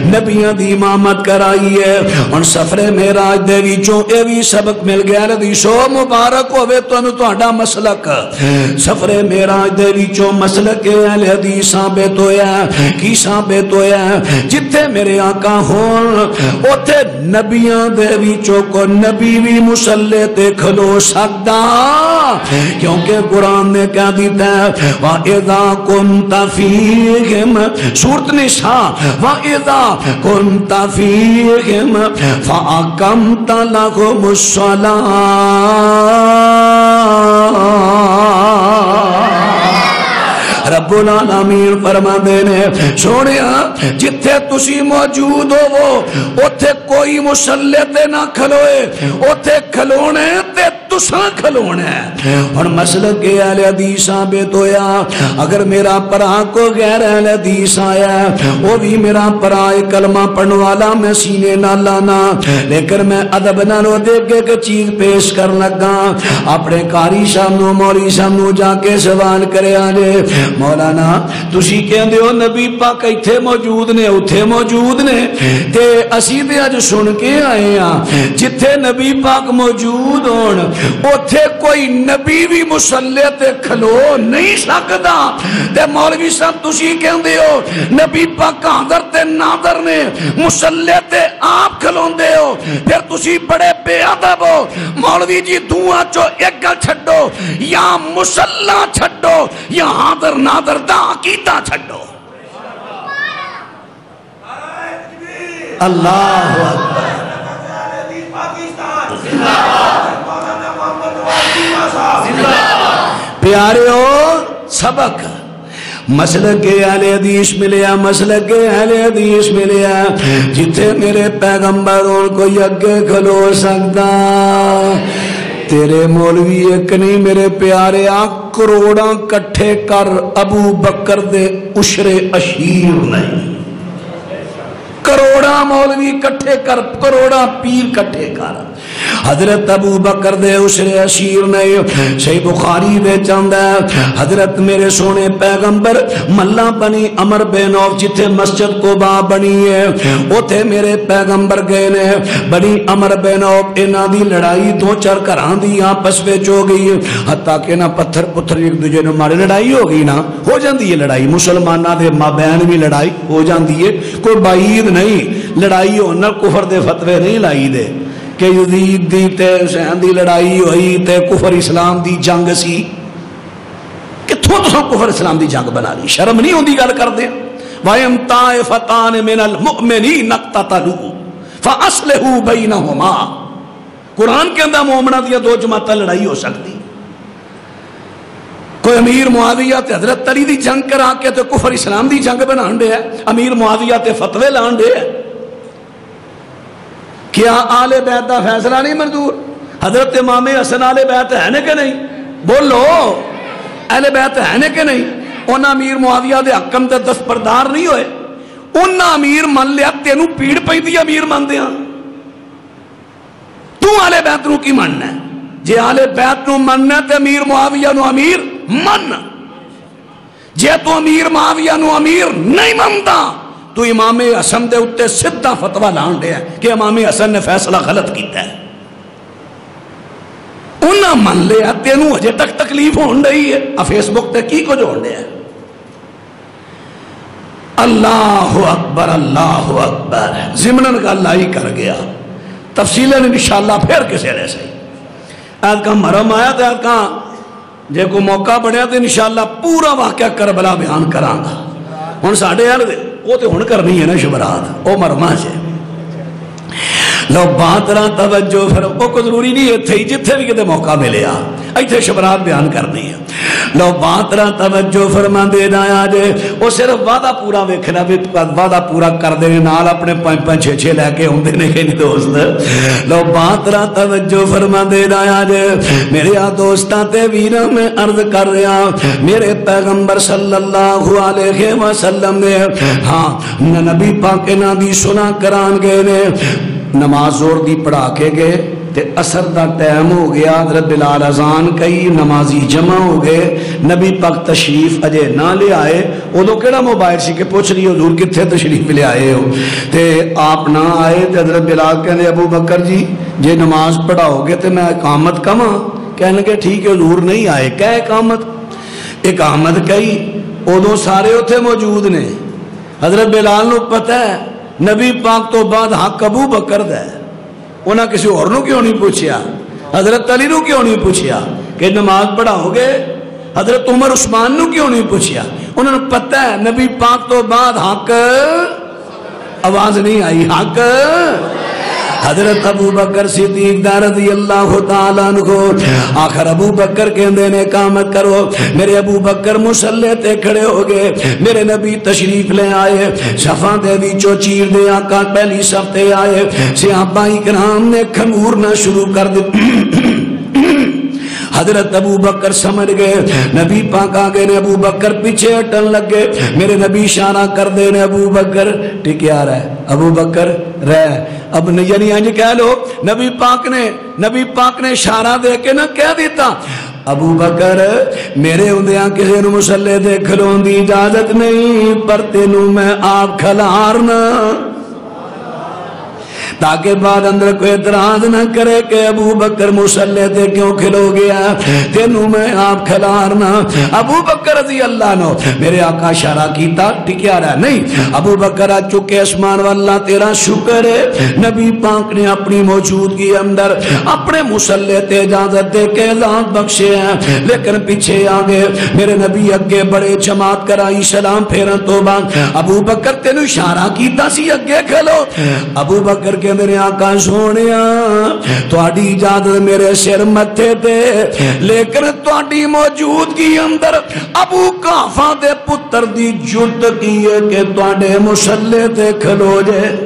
B: نبیاں دی امامت کرائی ہے. ان سفر معراج دے وچوں اے وی سبق مل گیا حدیثو مبارک ہوے تانوں تہاڈا مسلک. سفر معراج دے وچوں مسلک اہل حدیث ثابت ہویا کی ثابت ہویا جتھے میرے آقا ہون اوتھے نبیاں دے وچوں کو نبی وی مصلی تے کھلو سکدا کیونکہ قرآن نے کہہ دیتا ہے وَإِذَا كُنْتَ فِيهِمْ سورۃ نساء وَإِذَا كُنْتَ فِيهِمْ فَأَقَمْتَ لَهُمُ الصَّلَاةَ. رب العالمین فرما دینے سونیا جتھے تسی موجود ہو اوتھے کوئی مصلی تے نہ کھلوئے اوتھے کھلونے تے تساں کھلونے ہیں. اور مسلک کے اہل حدیث ثابت ہویا اگر میرا پرا کو غیر اہل حدیث آیا وہ بھی میرا پرا کلمہ پڑھنے والا میں سینے نہ لانا لیکن میں ادب نہ رو دے کے چیز پیش کر لگا اپنے قاری صاحب نو مولوی صاحب نو جا کے سوال کرے آجے مولانا تسی کہندے ہو نبی پاک ایتھے موجود نے اوتھے موجود نے تے اسی تے اج سن کے آئے ہاں جتھے نبی پاک موجود ہون اوتھے کوئی نبی بھی مصلی تے کھلو نہیں سکدا تے مولوی صاحب تسی کہندے ہو نبی پاک حاضر تے ناظر نے مصلی تے آپ کھلوندے ہو پھر تسی بڑے بے ادب ہو. مولوی جی دعا چو ایک گل چھڈو یا مصلی چھڈو یا حاضر ناظر دا عقیدہ چھڈو. اللہ اکبر پیارے ہو سبق مسلک اہل حدیث ملیا مسلک اہل حدیث ملیا جتھے میرے پیغمبر ان کو یگے کھلو سکتا تیرے مولوی ایک نہیں میرے پیارے کروڑاں کٹھے کر ابو بکر دے عشر اشیر نہیں کروڑا مولوی کٹھے کر کروڑا پیر کٹھے کر حضرت ابو بکر دے عشر اشیر نہیں. صحیح بخاری دے چاندہ حضرت میرے سونے پیغمبر ملا بنی عمر بن عوف جتھے مسجد قباء بنی ہے اوتھے میرے پیغمبر گئے نے بنی عمر بن عوف انہاں دی لڑائی دو چار گھراں دی آپس وچ ہو گئی حتیٰ کہ نہ پتھر پتھر ایک دوجے نوں مارے لڑائی ہو گئی نا ہو جاندی ہے لڑائی مسلماناں دے مابین بھی لڑائی ہو جاندی ہے کوئی بعید نہیں لڑائی ہونا کفر دے فتوے نہیں لائی دے کہ یزید دی تے حسین دی لڑائی ہوئی تے کفر اسلام دی جنگ سی کتھوں تو کفر اسلام دی جنگ بنا لی شرم نہیں ہوندی گل کر دے وَإِن طَائِفَتَانِ مِنَ الْمُؤْمِنِينَ اقْتَتَلُوا فَأَصْلِحُوا بَيْنَهُمَا. قرآن کے اندر مومنہ دیا دو جماعتیں لڑائی ہو سکتی کوئی امیر معاویہ تے حضرت علی دی جنگ کرا کے تو کفر اسلام دی جنگ بنان دے ہے امیر معاویہ تے فتوے لان دے ہے کیا آل بیت دا فیصلہ نہیں منظور حضرت امام حسن آل بیت ہے کہ نہیں بولو اہل بیت ہے کہ نہیں انہاں امیر معاویہ دے حکم تے دستبردار نہیں ہوئے، انہاں امیر من لیا تینوں پیڑ پئی دی امیر من دیا، تو آلے بیت نو کی مننا ہے؟ جے آلے بیت نو مننا تے امیر معاویہ نو امیر من، جے تو امیر معاویہ نو امیر نہیں منتا تو امام حسن دے اتے سدھا فتوہ لان دے ہے کہ امام حسن نے فیصلہ غلط کیتا ہے، انہاں من لیا تینوں ہجے تک تکلیف ہون رہی ہے، فیس بک تے کی کچھ ہون ہے۔ اللہ اکبر اللہ اکبر، زمنن کا اللہ ہی کر گیا، تفصیلیں انشاءاللہ پھر کسے رہ سہی۔ آج کا مرم آیا تو آج کا جے کو موقع بڑھیا تو انشاءاللہ پورا واقعہ کربلا بیان کران گا۔ ہن ساڈے یار وہ تو ہن کرنی ہے نا شبرات، او مرما سے لو بات رہا توجہ پھر وہ کو ضروری نہیں ہے تھے جتھے بھی کتے موقع ملے آ ایتھے شبرات بیان کرنی ہے۔ لو بات رہا توجہ فرما دے دایا جے وہ صرف وعدہ پورا ویکھنا بھی وعدہ پورا کر دے نال اپنے 5-5 لے کے ہوندے نے کہ نہیں دوست۔ لو بات رہا توجہ فرما دے دایا جے میرے دوستاں تے ویراں میں عرض کر رہا میرے پیغمبر صلی اللہ علیہ وسلم نے ہاں نبی پاک انہاں دی سنا کران گئے نے، نماز زور دی پڑھا کے گئے تے اثر دا ٹائم ہو گیا، حضرت بلال اذان کئی نمازی جمع ہو گئے، نبی پاک تشریف اجے نہ لے آئے، ادو کیڑا موبائل سی کہ پوچھ رہی حضور کتھے تشریف لے آئے ہو، تے آپ نہ آئے تے حضرت بلال کہنے ابو بکر جی جے نماز پڑھاؤ گے تے میں اقامت کماں، کہنے کہ ٹھیک ہے حضور نہیں آئے، کہہ اقامت کئی، ادو سارے اتھے موجود نے، حضرت بلال نو پتہ ہے نبی پاک تو بعد حق ابو بکر دا ہے، انہاں کسی اور نو کیوں نہیں پوچھیا، حضرت علی نو کیوں نہیں پوچھیا کہ نماز پڑھاؤ گے، حضرت عمر عثمان نو کیوں نہیں پوچھیا، انہوں نے پتہ ہے نبی پاک تو بعد حق، آواز نہیں آئی، حق حضرت ابو بکر صدیق رضی اللہ تعالیٰ عنہ، آخر ابو بکر کہندے نے اقامت کرو، میرے ابو بکر مصلی تے کھڑے ہو گئے، میرے نبی تشریف لے آئے، صفاں دے وچوں چیر دے آقا پہلی صف تے آئے، صحابہ کرام نے کھنگورنا شروع کر دیا، حضرت ابو بکر سمجھ گئے نبی پاک آگے نے، ابو بکر پیچھے ہٹن لگے، میرے نبی اشارہ کر دے نے ابو بکر ٹکیا رہے، ابو بکر رہ، اب یعنی انج کہہ لو نبی پاک نے اشارہ دے کے نہ کہہ دیتا ابو بکر میرے ہوندیاں کسی نو مصلی دے کھلون دی اجازت نہیں، پر تینوں میں آپ کھلارنا تاکہ بعد اندر کوئی اعتراض نہ کرے کہ ابو بکر مصلی تے کیوں کھلو گیا، تینوں میں آپ کھلارنا۔ ابو بکر رضی اللہ عنہ میرے آقا اشارہ کیتا ٹکیا رہا نہیں، ابو بکر آ چکے اسمان واللہ تیرا شکر ہے، نبی پاک نے اپنی موجودگی اندر اپنے مصلی تے اجازت دے کے اذان بخشے ہیں، لیکن پیچھے آگے میرے نبی اگے بڑے جماعت کرائی، سلام پھیرن تو بعد ابو بکر تینوں اشارہ کیتا سی اگے کھلو، ابو بکر کے میرے آقا سونیا تواڈی اجازت میرے سر متھے تے، لیکن تواڈی موجودگی اندر ابو قحافہ دے پتر دی جرت کی ہے کہ تواڈے مصلی تے کھلو جائے،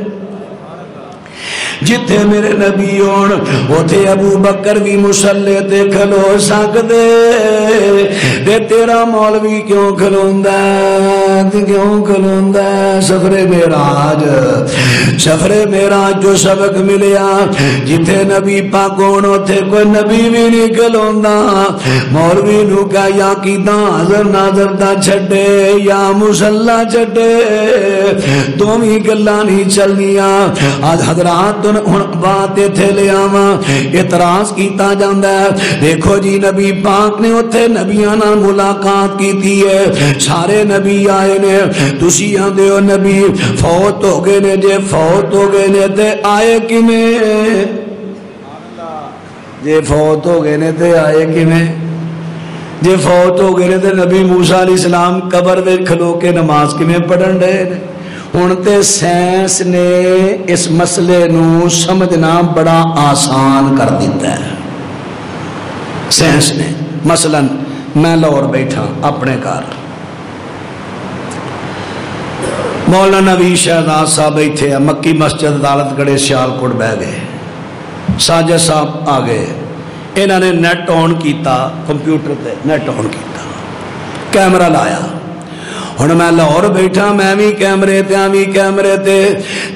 B: جتھے میرے نبی ہون اوتھے ابو بکر بھی مصلی تے کھلو سکدے، تے تیرا مولوی کیوں کھلوندا کیوں کھلوندا؟ سفر معراج جو سبق ملیا جتھے نبی پاک ہون اوتھے کوئی نبی بھی نہیں کھلوندا، مولوی نو کہا یا کیداں حاضر ناظر دا چھڈے یا مصلی چھڈے، دوویں گلاں نہیں چلنیاں۔ آج حضرات ہن بات اتھے لے آواں، اعتراض کیتا جاندا ہے، دیکھو جی نبی پاک نے اوتھے نبیاں نال ملاقات کیتی ہے، سارے نبی آئے نے، تسی آندے ہو نبی فوت ہو گئے نے، جے فوت ہو گئے نے تے آئے کیویں؟ جے فوت ہو گئے نے تے آئے کیویں؟ جے فوت ہو گئے نے تے نبی موسیٰ علیہ السلام قبر وچ کھلو کے نماز کیویں پڑھن ڈے نے؟ ہن تے سائنس نے اس مسئلے نو سمجھنا بڑا آسان کر دیتا ہے، سائنس نے۔ مثلا میں لاہور بیٹھا اپنے گھر، مولانا نوی شہزاد صاحب بیٹھے ہیں مکی مسجد عدالت گڑھے سیالکوٹ بہ گئے، ساجد صاحب آ گئے، انہوں نے نیٹ آن کیتا، کمپیوٹر تے نیٹ آن کیتا، کیمرہ لایا، ہن میں لاہور بیٹھا میں بھی کیمرے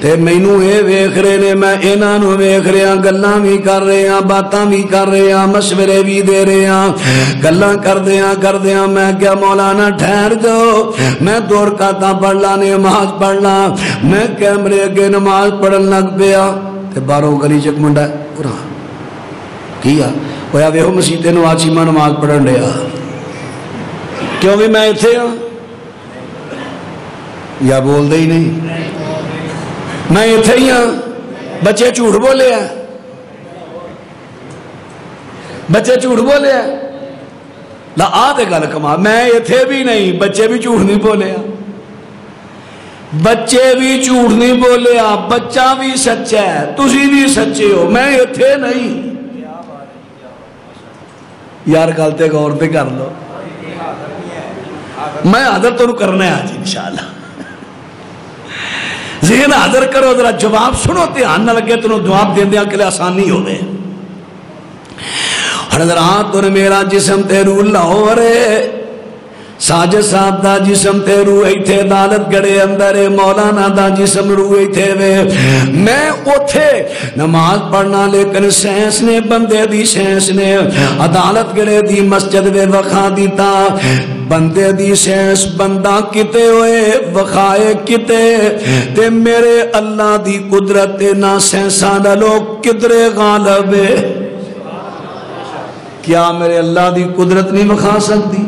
B: تے مینوں اے ویکھ رہے نے میں انہاں نوں ویکھ رہا گلاں بھی کر رہے ہاں باتاں بھی کر رہے ہاں مشورے بھی دے رہے ہاں گلاں کردیاں میں کیا مولانا ٹھہر جاؤ میں 2 رکعتاں پڑھ لا نماز پڑھ لا میں کیمرے اگے نماز پڑھن لگ پیا تے باہروں گلی چ منڈا پورا کی ہویا ویہو مسیح تے نواچیمہ نماز پڑھن ڈیا کیوں بھی میں اتھے ہاں یا بول دے ہی نہیں میں اتھے ہی ہاں بچے جھوٹ بولے ہیں لا آتے گل کما میں اتھے بھی نہیں بچے بھی جھوٹ نہیں بولے بچہ بھی سچا ہے تسی بھی سچے ہو میں اتھے نہیں یار گلتے غور پہ کر لو میں حاضر تو کرنا ہے آج انشاءاللہ ذہن حاضر کرو ذرا جواب سنو دھیان نہ لگے تو جواب دین دیا کے لئے آسانی ہو گئے حضرات اور میرا جسم تے روح لاہور ہے ساجد صاحب دا جسم تے روح ایتھے عدالت گڑے اندر مولانا دا جسم روح ایتھے وے میں اوتھے نماز پڑھنا لیکن سینس نے بندے دی سینس نے عدالت گڑے دی مسجد وے وخا دیتا بندے دی سینس بندہ کتے ہوئے وخائے کتے تے میرے اللہ دی قدرت نہ سینسان لوگ کدرے غالب ہے کیا میرے اللہ دی قدرت نہیں وخا سکتی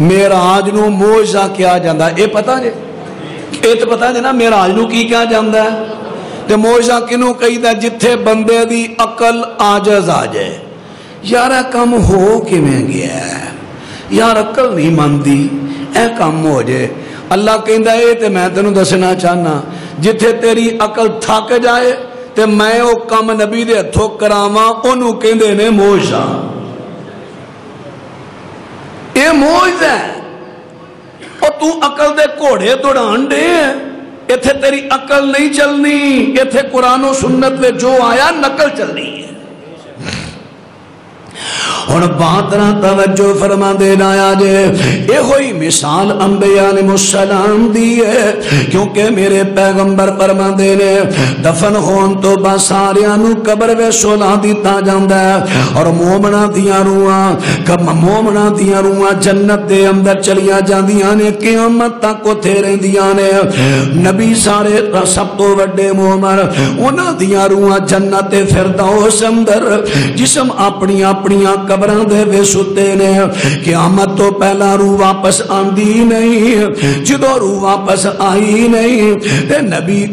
B: میرا آج نو موجزہ کیا جاندہ ہے اے پتہ جے اے تو پتہ جے نا میرا آج نو کی کیا جاندہ ہے تے موجزہ کنو کہی دا جتھے بندے دی عقل آجز آجے یارہ کم ہو کے میں گیا ہے یار عقل نہیں ماندی اے کم ہو جے اللہ کہندہ اے تے میں تنو دسنا چاہنا جتھے تیری عقل تھاک جائے تے میں او کم نبی دے تھوک کراما انہوں کہندے نے موجزہ اے موجز ہے اور تو عقل دے کوڑے دوڑان دے ایتھے تیری عقل نہیں چلنی ایتھے قرآن و سنت میں جو آیا نقل چلنی ہے اور باتنا توجہ فرما دینا آیا جے یہ ہوئی مثال انبیاء نے السلام دی ہے کیونکہ میرے پیغمبر فرما دینے دفن ہون تو بساریانو قبر وے سولا دیتا جاندہ ہے اور مومنہ دیا روحاں جنت دے اندر چلیا جاندیاں نے قیامت تک کو تھیرے دیا نے نبی سارے سب تو وڈے مومن انہ دیا روحاں جنت فردوس اندر جسم اپنیاں قبران دے وے ستے نے قیامت تو پہلا روح واپس آندی نہیں جدو روح واپس آئی نہیں تے نبی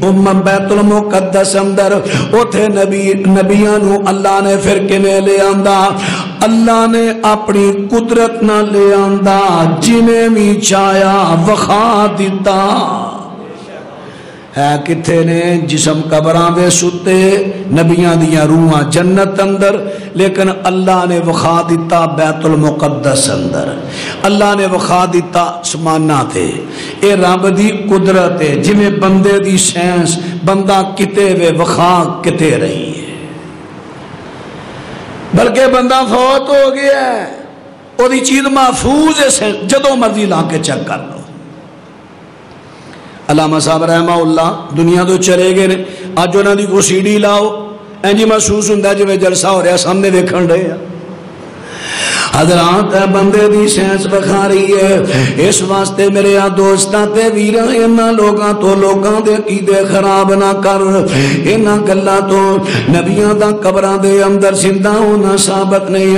B: بیت المقدس اندر اوتھے نبیانو اللہ نے پھر کنے لے آندہ اللہ نے اپنی قدرت نہ لے آندہ جنہیں بھی چایا وخا دیتا ہے کتھے نے جسم قبران دے ستے نبیان دیا روحاں جنت اندر لیکن اللہ نے وخا دیتا بیت المقدس اندر اللہ نے وخا دیتا سمانا تھے اے رب دی قدرت ہے جمیں بندے دی سینس بندہ کتے وے وخا کتے رہی ہے بلکہ بندہ فوت ہو گیا ہے اور دی چیز محفوظ ہے جدو مرضی لا کے چیک کر لو علامہ صاحب رحمہ اللہ دنیا تو چلے گئے آج انہوں نے کوئی سیڈی لاؤ اینجی محسوس ہوندہ جو جلسہ ہو رہا سامنے دیکھن رہے ہیں حضرات بندے دی سینس بکھا رہی ہے اس واسطے میرے دوستاں تے ویراں انہاں لوگاں تو لوگاں دے عقیدے خراب نہ کر انہاں گلاں تو نبیاں دا قبراں دے اندر زندہ ہونا ثابت نہیں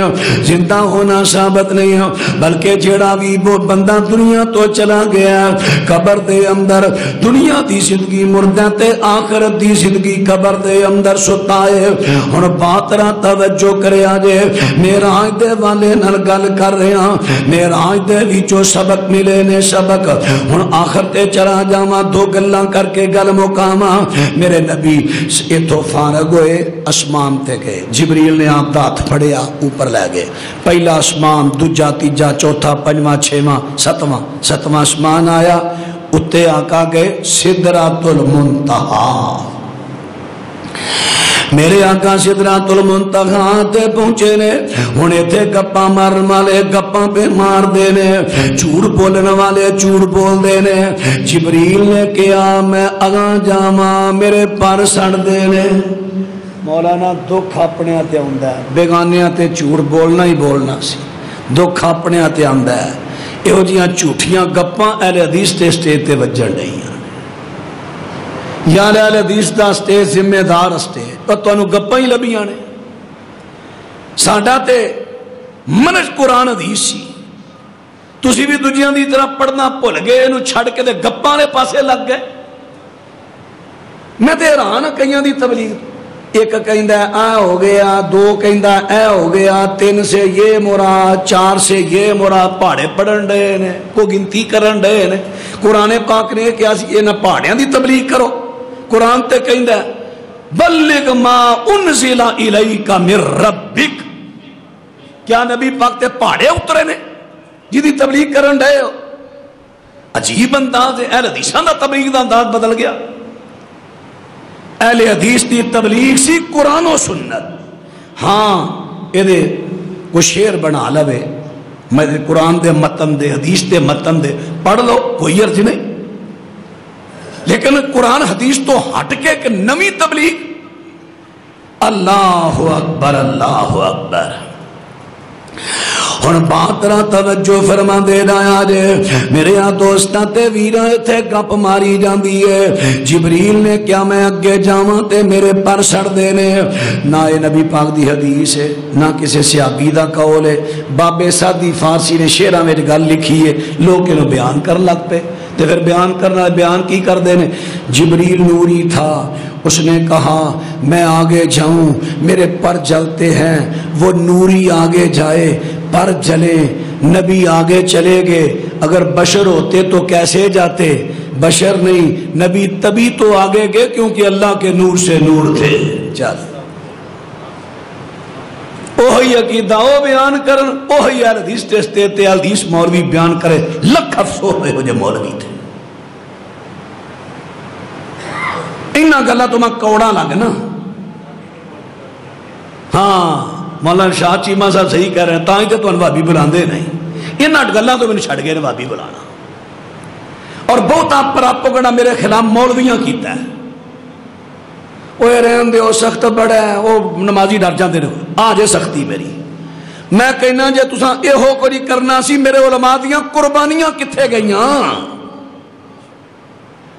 B: بلکہ جیڑا بھی وہ بندہ دنیا تو چلا گیا قبر دے اندر دنیا دی زندگی مردہ تے آخرت دی زندگی قبر دے اندر ستا ہے اور باترا توجہ کرے آجے میرا دے والے نال گل کر رہے ہیں میراج دے وچوں سبق ملے نے سبق ہن آخر تے چلا جاواں دو گلاں کر کے گل مکاواں میرے نبی ایتھوں فارغ ہوئے اسمان تے گئے جبریل نے آپ ہاتھ پھڑیا اوپر لے گئے پہلا اسمان دوجا تیجا چوتھا پنجواں چھواں ستواں اسمان آیا اتے آقا گئے سدرۃ المنتہا میرے آقا سدرات المنتہا تے پہنچے نے، ہن ایتھے گپاں مارن والے گپاں پہ مار دے نے، جھوٹ بولن والے جھوٹ بول دے نے۔ جبریل نے کہا میں اگاں جاواں، میرے پر سڑ دے نے۔ مولانا دکھ اپنے تے آندا ہے، بیگانیاں تے جھوٹ بولنا ہی بولنا سی، دکھ اپنے تے آندا ہے۔ یہو جیاں جھوٹیاں گپاں اہل حدیث تے سٹیج تے وجن نہیں، یا اہل حدیث دا سٹیج ذمہ دار سٹیج پر تانوں گپاں ہی لبھیاں نے۔ ساڈا تے منج قرآن حدیث سی، تسی بھی دوجیاں دی طرح پڑھنا بھول گئے، اینوں چھڑ کے تے گپاں دے پاسے لگ گئے۔ میں تے حیران کئیاں دی تبلیغ، ایک کہندا ہے آ ہو گیا، دو کہندا اے ہو گیا، 3 سے یہ مراد، 4 سے یہ مراد، پہاڑے پڑھن ڈے نے، کو گنتی کرن ڈے نے۔ قرآن پاک نے کیا سی یہ نہ پہاڑیاں دی تبلیغ کرو، قرآن تے کہندا ہے بلغ ما انزل الیک من ربک۔ کیا نبی پاک تے پہاڑے اترے نے جی دی تبلیغ کرن ڈے ہو؟ عجیب انداز ہے، اہل حدیثاں دا تبلیغ دا انداز بدل گیا۔ اہل حدیث دی تبلیغ سی قرآن و سنت۔ ہاں یہ کوئی شعر بنا لوے، میں قرآن دے متن دے حدیث دے متن دے پڑھ لو، کوئی عرض نہیں، لیکن قرآن حدیث تو ہٹ کے ایک نمی تبلیغ۔ اللہ اکبر اللہ اکبر۔ ہن بات را توجہ فرما دے رہا جے میرے دوستاں تے ویراں ایتھے گپ ماری جاندی ہے۔ جبریل نے کیا میں اگے جاواں تے میرے پر سڑ دے نے؟ نہ اے نبی پاک دی حدیث ہے، نہ کسی صحابی دا قول ہے، بابے سادی فارسی نے شعراں وچ گل لکھی ہے، لوگ انہوں بیان کر لگ پے تے پھر بیان کرنا، بیان کی کر دینے؟ جبریل نوری تھا، اس نے کہا میں آگے جاؤں، میرے پر جلتے ہیں، وہ نوری آگے جائے پر جلے، نبی آگے چلے گئے۔ اگر بشر ہوتے تو کیسے جاتے؟ بشر نہیں، نبی تبھی تو آگے گئے کیونکہ اللہ کے نور سے نور تھے۔ چل اوہی عقیدہ او بیان کرن، اوہی حدیث تے تے حدیث مولوی بیان کرے، لکھ افسوس ہوئے ہو جو مولوی تھے۔ انہاں گلا تو میں کوڑا لگ نا۔ ہاں مولانا شاہ چیمہ صاحب صحیح کہہ رہے ہیں، تاں ہی تے تانوں بھابی بلاندے نہیں۔ انہاں گلاں تو مینوں چھڈ گئے نے بھابی بلانا، اور بہتا پراپگنڈا میرے خلاف مولویاں کیتا ہے۔ وہ رہن دے سخت بڑا ہے، وہ نمازی ڈر جاندے نے، آ جے سختی میری۔ میں کہنا جے تساں ایہو کوئی کرنا سی، میرے علماء دیاں قربانیاں کتھے گئیاں؟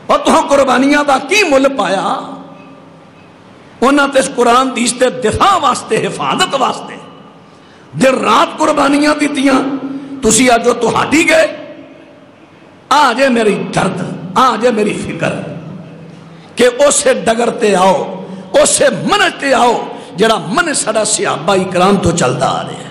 B: اور تہاں قربانیاں دا کی مل پایا؟ انہاں تے اس قرآن دی تے دفاع واسطے، حفاظت واسطے دن رات قربانیاں دیتیاں، تسی آجو تہاڈی گئے۔ آ جے میری درد، آ جے میری فکر کہ اسے ڈگرتے آؤ، اسے منجتے آؤ جڑا من سڑا صحابہ اکرام تو چلتا آ رہے ہیں۔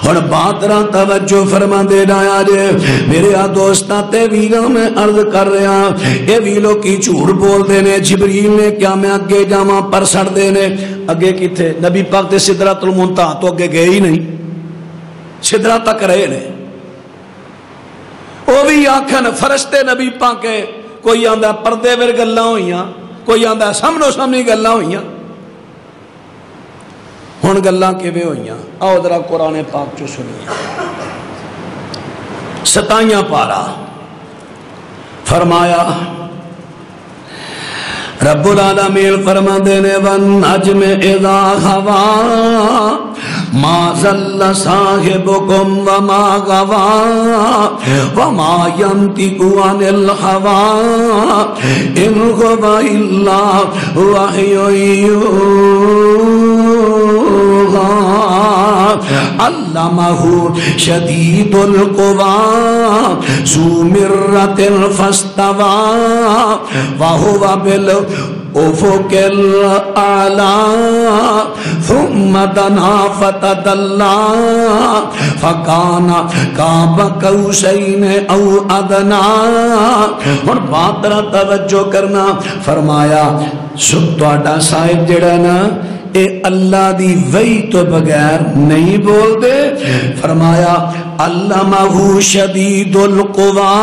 B: اور بات رہا توجہ فرما دے رہا جے میرے دوستاں تے ویلوں میں عرض کر رہا، اے ویلوں کی جھوٹ بول دینے۔ جبریل نے کیا میں اگے جاواں پر سڑ دینے؟ اگے کی تھے نبی پاک دے سدرۃ المنتہا تو اگے گئے ہی نہیں، سدرہ تک رہے نے۔ وہ بھی آنکھن فرشتے نبی پاک کے، کوئی آندہ پردے ور گلاں ہوئیاں، کوئی آندہ سامنو سامنی گلاں ہوئیاں۔ ہن گلاں کیویں ہوئیاں؟ آؤ ذرا قرآن پاک چو سنیے۔ 27 پارہ فرمایا رب العالمین فرما دینے والنجم اذا ہوا ما ضل صاحبکم وما غوا وما ینطق عن الہوا ان هو الا وحی علمہ شدید القوی ذو مرۃ فاستوی وہو بالافق الاعلی ثم دنا فتدلی فکان قاب قوسین او ادنی۔ اور بات را توجہ کرنا، فرمایا سب تہاڈا صاحب جڑا نا اے اللہ دی وحی تو بغیر نہیں بول دے. فرمایا علمہ شدید القوا،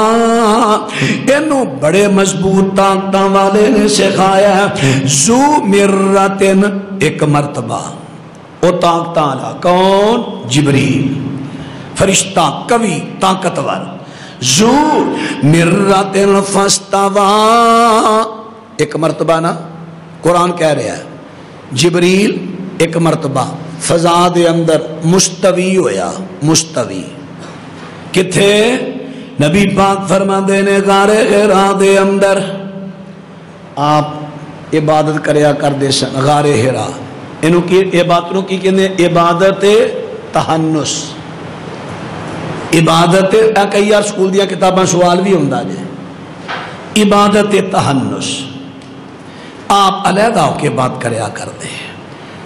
B: اینو بڑے مضبوط طاقتاں والے نے سکھایا ہے. ذو مرتن، ایک مرتبہ او طاقتاں والا کون؟ جبریل، فرشتہ قوی طاقتور. ذو مرتن فاستوى، ایک مرتبہ نا قرآن کہہ رہا ہے جبریل ایک مرتبہ فضا دے اندر مستوی ہویا. مستوی کتھے؟ نبی پاک فرما دینے غار حرا دے اندر آپ عبادت کریا کر دے سن. غار حرا انہوں کی عبادتوں کی کہنے عبادت تہنس. عبادت کئی یار سکول دیا کتاباں سوال بھی ہوندہ جے. عبادت تہنس آپ علیحدہ ہو کے بات کریا کر دے.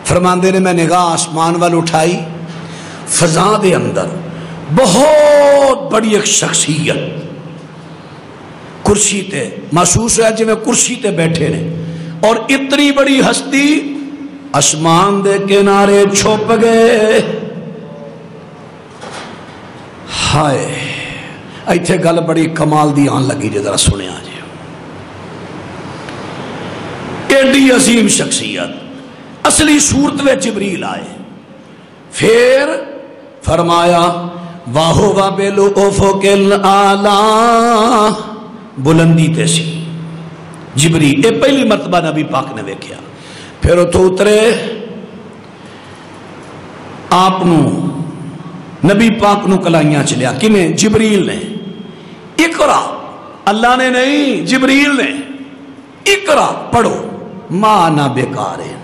B: فرماندے نے میں نگاہ آسمان وال اٹھائی، فضا دے اندر بہت بڑی ایک شخصیت کرسی تے محسوس ہوا جی میں کرسی تے بیٹھے نے، اور اتنی بڑی ہستی آسمان دے کنارے چھپ گئے. ہائے ایتھے گل بڑی کمال دی آن لگی جی، ذرا سنیا جی. ایڈی عظیم شخصیت اصلی صورت میں جبریل آئے. پھر فرمایا واہو وابلو افق الاعلی، بلندی تے سی جبریل. اے پہلی مرتبہ نبی پاک نے ویکھیا. پھر اتو اترے، آپ نبی پاک نو کلائیاں چلیا. کنے؟ جبریل نے. اقرا، اللہ نے نہیں جبریل نے. اقرا پڑھو، ماں نہ بیکار ہے،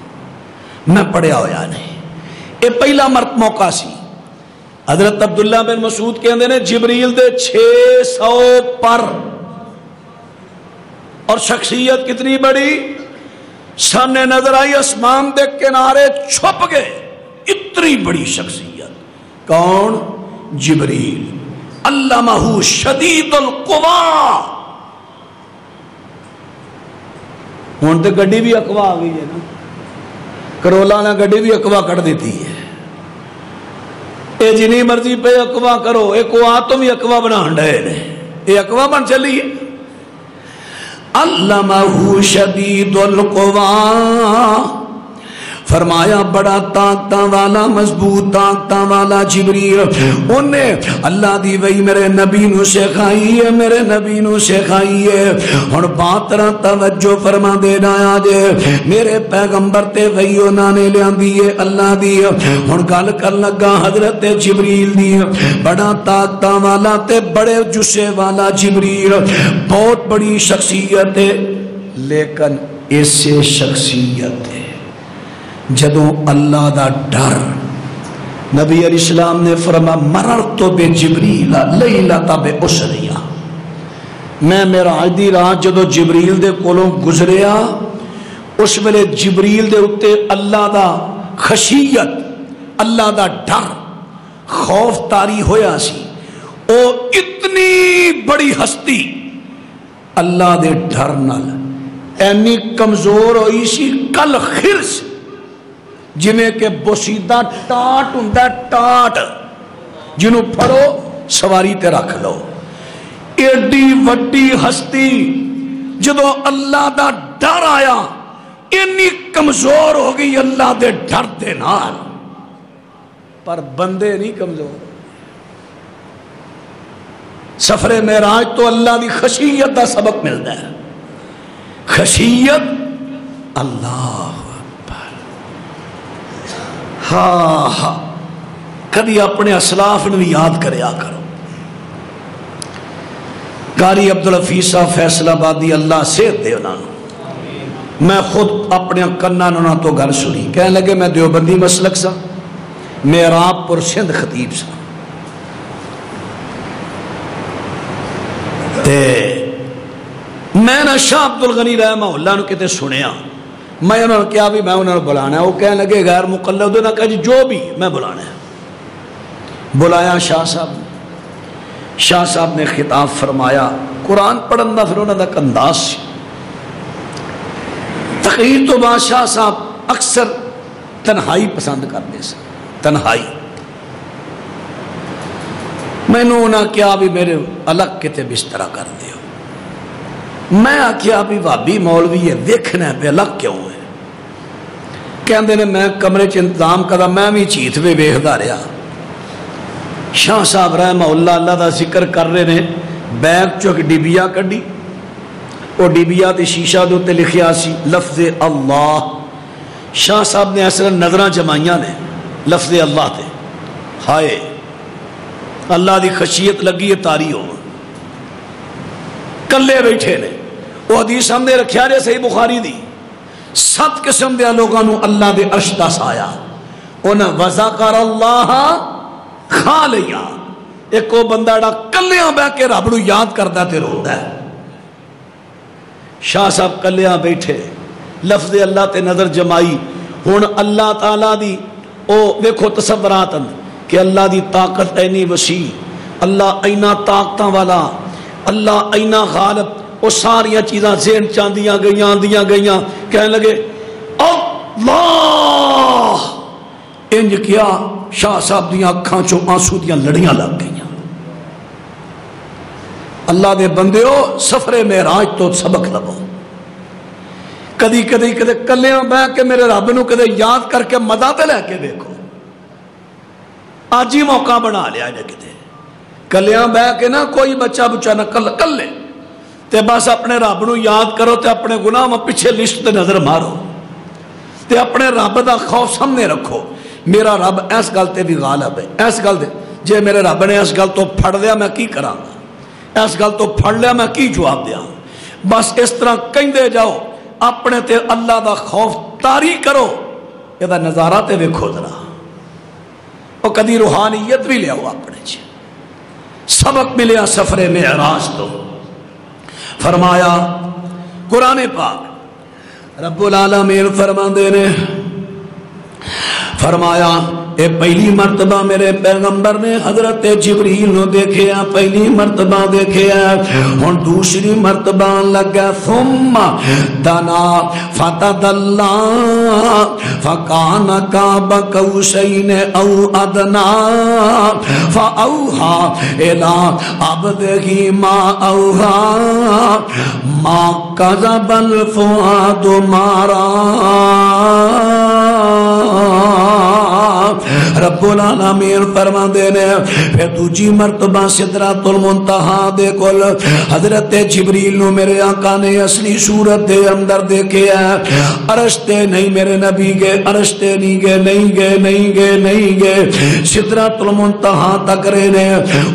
B: میں پڑھیا ہویا نہیں. اے پہلا موقع سی. حضرت عبداللہ بن مسعود کہندے نے جبریل دے 600 پر، اور شخصیت کتنی بڑی سامنے نظر آئی، آسمان دے کنارے چھپ گئے. اتنی بڑی شخصیت کون؟ جبریل. علمہ شدید القوا. ہوں تو گڈی بھی اقوا آ گئی ہے نا، کرولا نے گڈی بھی اقوا کر دیتی ہے. اے جنی مرضی پہ اقوا کرو، ایک تو بھی اقوا بنا ڈے نے، یہ اقوا بن چلی ہے. علمہ شدید القوا، فرمایا بڑا طاقتاں والا مضبوط طاقتاں والا جبریل. انہیں اللہ دی وحی میرے نبی نو سکھائی ہے، میرے نبی نو سکھائی ہے. ہن بات طرح توجہ فرما دینا جے، میرے پیغمبر تے وحی انہاں نے لیاندی ہے اللہ دی. ہن گل کر لگا حضرت جبریل دی. بڑا طاقتاں والا تے بڑے جسے والا جبریل، بہت بڑی شخصیت ہے. لیکن ایسے شخصیت ہے جدوں اللہ دا ڈر. نبی علیہ السلام نے فرمایا مررت بے جبریل لیلۃ باسریہ، میں معراج دی رات جدوں جبریل دے کولوں گزریا، اس ویلے جبریل دے اتے اللہ دا خشیت، اللہ دا ڈر، خوف طاری ہویا سی. او اتنی بڑی ہستی اللہ دے ڈر نال اینی کمزور ہوئی سی کل خرس، جمیں کہ بوسیدہ ٹاٹ ہوندا ٹاٹ جنوں پھڑو سواری تے رکھ لو. ایڈی وڈی ہستی جدوں اللہ دا ڈر آیا اینی کمزور ہو گئی اللہ دے ڈر دے نال. پر بندے نہیں کمزور. سفر معراج تو اللہ دی خشیت دا سبق ملتا ہے. خشیت اللہ اکبر. ہاں ہاں کبھی اپنے اسلاف نے یاد کریا کرو. قاری عبدالحفیظ صاحب فیصل آبادی اللہ صحت دے انہوں نے، میں خود اپنے کناں انہوں تو گل سنی. کہنے لگے میں دیوبندی مسلک سا، میراب پور سندھ خطیب سا. میں نے شاہ عبدالغنی رحمہ اللہ نے کہتے سنیا. میں انہوں نے کیا بھی میں انہوں نے بلانا ہے. وہ کہنے لگے غیر مقلد نے کہا جی جو بھی میں بلانا ہے. بلایا شاہ صاحب. شاہ صاحب نے خطاب فرمایا. قرآن پڑھن دا پھر انہوں دا انداز تقریر تو بعد شاہ صاحب اکثر تنہائی پسند کرتے سن، تنہائی۔ مینوں انہاں کیا بھی میرے الگ کتے بستر کر دیو، میں آخیا بھی بھابی مولوی ہے دیکھنا پہ الگ کیوں ہے؟ کہندے نے میں کمرے چ انتظام کرا، میں بھی چیت پہ ویکھدا رہا۔ شاہ صاحب رحمہ اللہ دا ذکر کر رہے نے، بیگ چو ایک ڈبیا کڈی، وہ ڈبیا تے شیشہ دے تے لکھیا سی لفظ اللہ۔ شاہ صاحب نے اس طرح نظراں جمائیاں نے لفظ اللہ تے، ہائے اللہ دی خشیت لگی ہے تاری ہو، کلے بیٹھے نے۔ وہ حدیث ہم نے رکھیا رہے صحیح بخاری دی، 7 قسم دے لوگاں نو اللہ دے عرش دا سایہ، انہاں وذکر اللہ کھا لیا۔ ایک وہ بندہ جڑا کلیاں بہ کے رب نو یاد کردا تے روندا ہے۔ شاہ صاحب کلیاں بیٹھے، لفظ اللہ تے نظر جمائی، ہن اللہ تعالی دی او ویکھو تصورات کہ اللہ دی طاقت اینی وسیع، اللہ اینا طاقتاں والا، اللہ اینا غالب، وہ ساریاں چیزاں ذہن چاندیاں گئیاں آندیاں گئیاں، کہنے لگے اللہ، انج کیا شاہ صاحب دیاں اکھاں چوں آنسو دیاں لڑیاں لگ گئیاں۔ اللہ دے بندیو سفر معراج تو سبق لبو، کدی کدی کدے کلیاں بہ کے میرے رب نو کدے یاد کر کے مدد تے لے کے دیکھو۔ آج ہی موقع بنا لیا جائے کدے کلیاں بہ کے نہ کوئی بچہ بچہ نہ کلے تے بس اپنے رب نو یاد کرو تے اپنے گناہ میں پیچھے لسٹ تے نظر مارو تے اپنے رب دا خوف سامنے رکھو۔ میرا رب اس گل تے بھی غالب ہے، اس گل دے جے میرے رب نے اس گل تو پھڑ لیا میں کی کراں گا، اس گل تو پھڑ لیا میں کی جواب دیاں؟ بس اس طرح کہندے جاؤ، اپنے تے اللہ دا خوف طاری کرو، یہ دا نظارہ تے ویکھو ذرا، اور کدی روحانیت بھی لے آؤ اپنے چ۔ سبق ملیا سفر معراج تو، فرمایا قرآن پاک رب العالمین فرماندے نے، فرمایا اے پہلی مرتبہ میرے پیغمبر نے حضرت جبریل نو دیکھیا، پہلی مرتبہ دیکھیا، ہن دوسری مرتبہ لگا ثم دنا فتدلا فکان قاب قوسین او ادنا فاوحى الى عبده ما اوحى ما كذب الفؤاد ما رأى۔ رب العالمین فرما دینے پھر دوجی مرتبہ سدرۃ المنتہا دے کول حضرت جبریل نو میرے آقا نے اصلی صورت دے اندر دیکھے ہے، عرش تے نہیں میرے نبی گئے، عرش تے نہیں گئے، نہیں گئے، نہیں گئے، نہیں گئے، سدرۃ المنتہا تک رہے نے،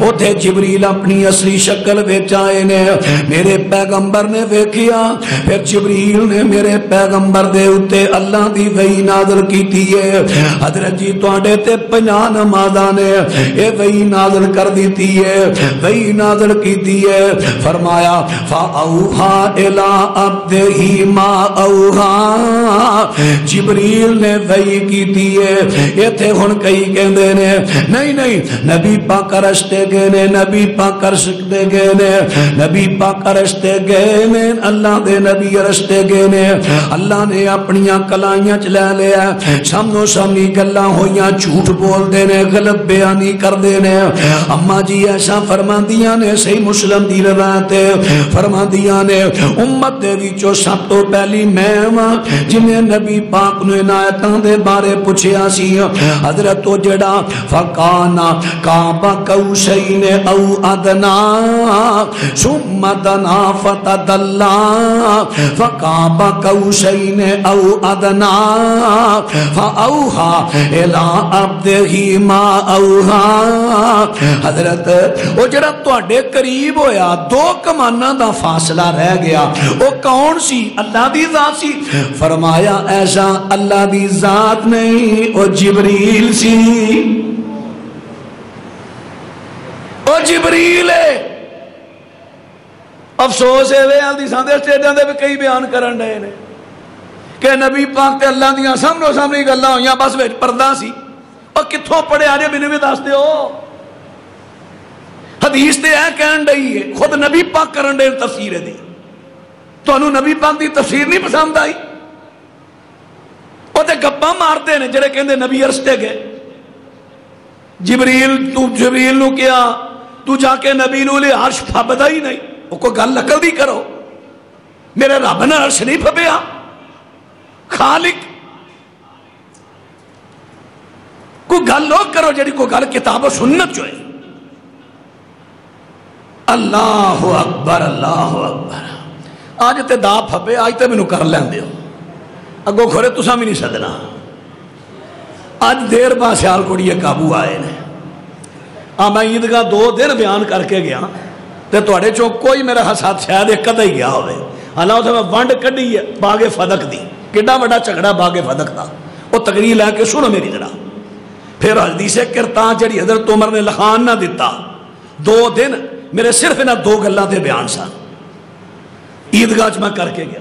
B: اوتھے جبریل اپنی اصلی شکل وچ آئے نے، میرے پیغمبر نے ویکھیا، پھر جبریل نے میرے پیغمبر دے اتے اللہ دی وحی نازل کیتی ہے، حضرت جی تواڈے تے 50 نمازاں نے اے وحی نازل کر دیتی ہے، وحی نازل کیتی ہے، فرمایا فاوحى الى عبده ما اوحى، جبریل نے وحی کیتی ہے۔ ایتھے ہن کئی کہندے نے نہیں نہیں نبی پاک عرش تے گئے نے، نبی پاک عرش تے گئے نے، نبی پاک عرش تے گئے نے، اللہ دے نبی عرش تے گئے نے، اللہ نے اپنیاں کلائیاں چ لے لیا، سامنے سامنے گلاں ہویاں، جھوٹ بول دے نے، غلط بیانی کر دے نے۔ اما جی ایسا فرماندیاں نے، صحیح مسلم دی روایت فرماندیاں نے، امت دے وچوں سب تو پہلی میں جنہیں نبی پاک نے عنایتاں دے بارے پوچھیا سی، حضرت تو جڑا فکانا قاب قوسین او ادنا ثم دنا فتدلا فقاب قوسین او ادنا فاوحى الى عبده ما اوحى۔ حضرت وہ جڑا تواڈے قریب ہویا، 2 کماناں دا فاصلہ رہ گیا، وہ کون سی؟ اللہ دی ذات سی۔ فرمایا ایسا اللہ دی ذات نہیں، وہ جبریل سی، وہ جبریل ہے۔ افسوس ہے وے دی ساندے سٹیجاں دے بھی کئی بیان کرن دے نے کہ نبی پاک تے اللہ دیاں سامنے سامنے گلاں ہویاں، بس وچ پردہ سی۔ اور کتھوں پڑھیا جے مینوں بھی دس دیو، حدیث تے اے کہن ڈئی ہے، خود نبی پاک کرن دے تفسیر دی، تانوں نبی پاک دی تفسیر نہیں پسند آئی؟ او تے گپ بم مارتے ہیں جڑے کہندے نبی عرش تے گئے. جبریل نو کیا تو جا کے نبی نو لے عرش پھبدا ہی نہیں. وہ کوئی گل نقل دی کرو, میرے رب نے عرش نہیں پھبیا. خالق کوئی گل لوگ کرو جڑی کوئی گل کتاب و سنت جو ہے. اللہ اکبر اللہ اکبر. آج تے دا پھبے, آج تے مینوں کر لیندے ہو, اگوں کھورے تساں بھی نہیں سدنا. آج دیر با سیال کوڑیے قابو آئے نے. میں عیدگاہ 2 دن بیان کر کے گیا تے تواڈے چوں کوئی میرا حساد شاید ایک کدھا ہی گیا ہوئے. حالانکہ میں ونڈ کڈی ہے باغ فدق دی, کڈا بڑا جھگڑا باغ فدق دا. وہ تقریر لے کے سنو میری ذرا. پھر حدیث کرتاں جڑی حضرت عمر نے لخان نہ دیتا, 2 دن میرے صرف انہاں 2 گلاں تے بیان سن. عیدگاہ میں کر کے گیا,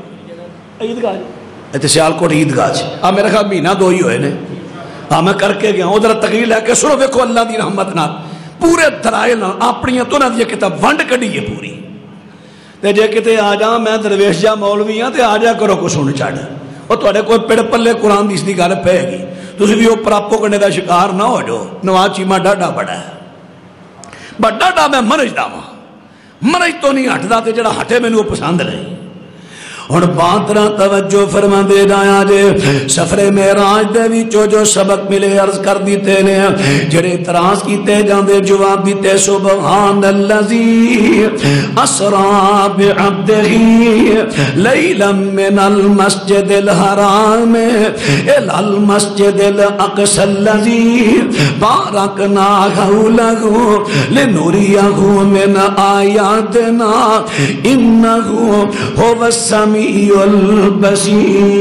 B: عیدگاہ ایتھے سیالکوٹ عیدگاہ میرے خیال مہینہ 2 ہی ہوئے نے. میں کر کے گیا ادھر تقریر لے کے سنو. ویکھو اللہ دی رحمت نال پورے دلائل نال اپنیاں تو نہ دی کتاب ونڈ کڈی ہے پوری. تے جے کتے آ جا میں درویش جا مولوی ہاں تے آ جا کرو کو سن چڑھ. وہ تواڈے کوئی پڑ پلے قرآن دی اس دی گل پے گی, تسی بھی وہ پراپو کرنے دا شکار نہ ہو جو. نواز چیمہ ڈاڈا بڑا ہے, بٹ ڈاڈا میں منج دا ہاں, منج تو نہیں ہٹدا تے جڑا ہٹے مینوں پسند نہیں. اور باترا توجہ فرما دے جایا جے سفر معراج دے وچوں جو سبق ملے عرض کر دیتے نے. جڑے اعتراض کیتے جاندے جواب دیتے سبحان الذی اسرا بعبدہ لیلا من المسجد الحرام الی المسجد الاقصی الذی بارکنا حولہ لنریہ من آیاتنا انہ هو السمیع البصیر.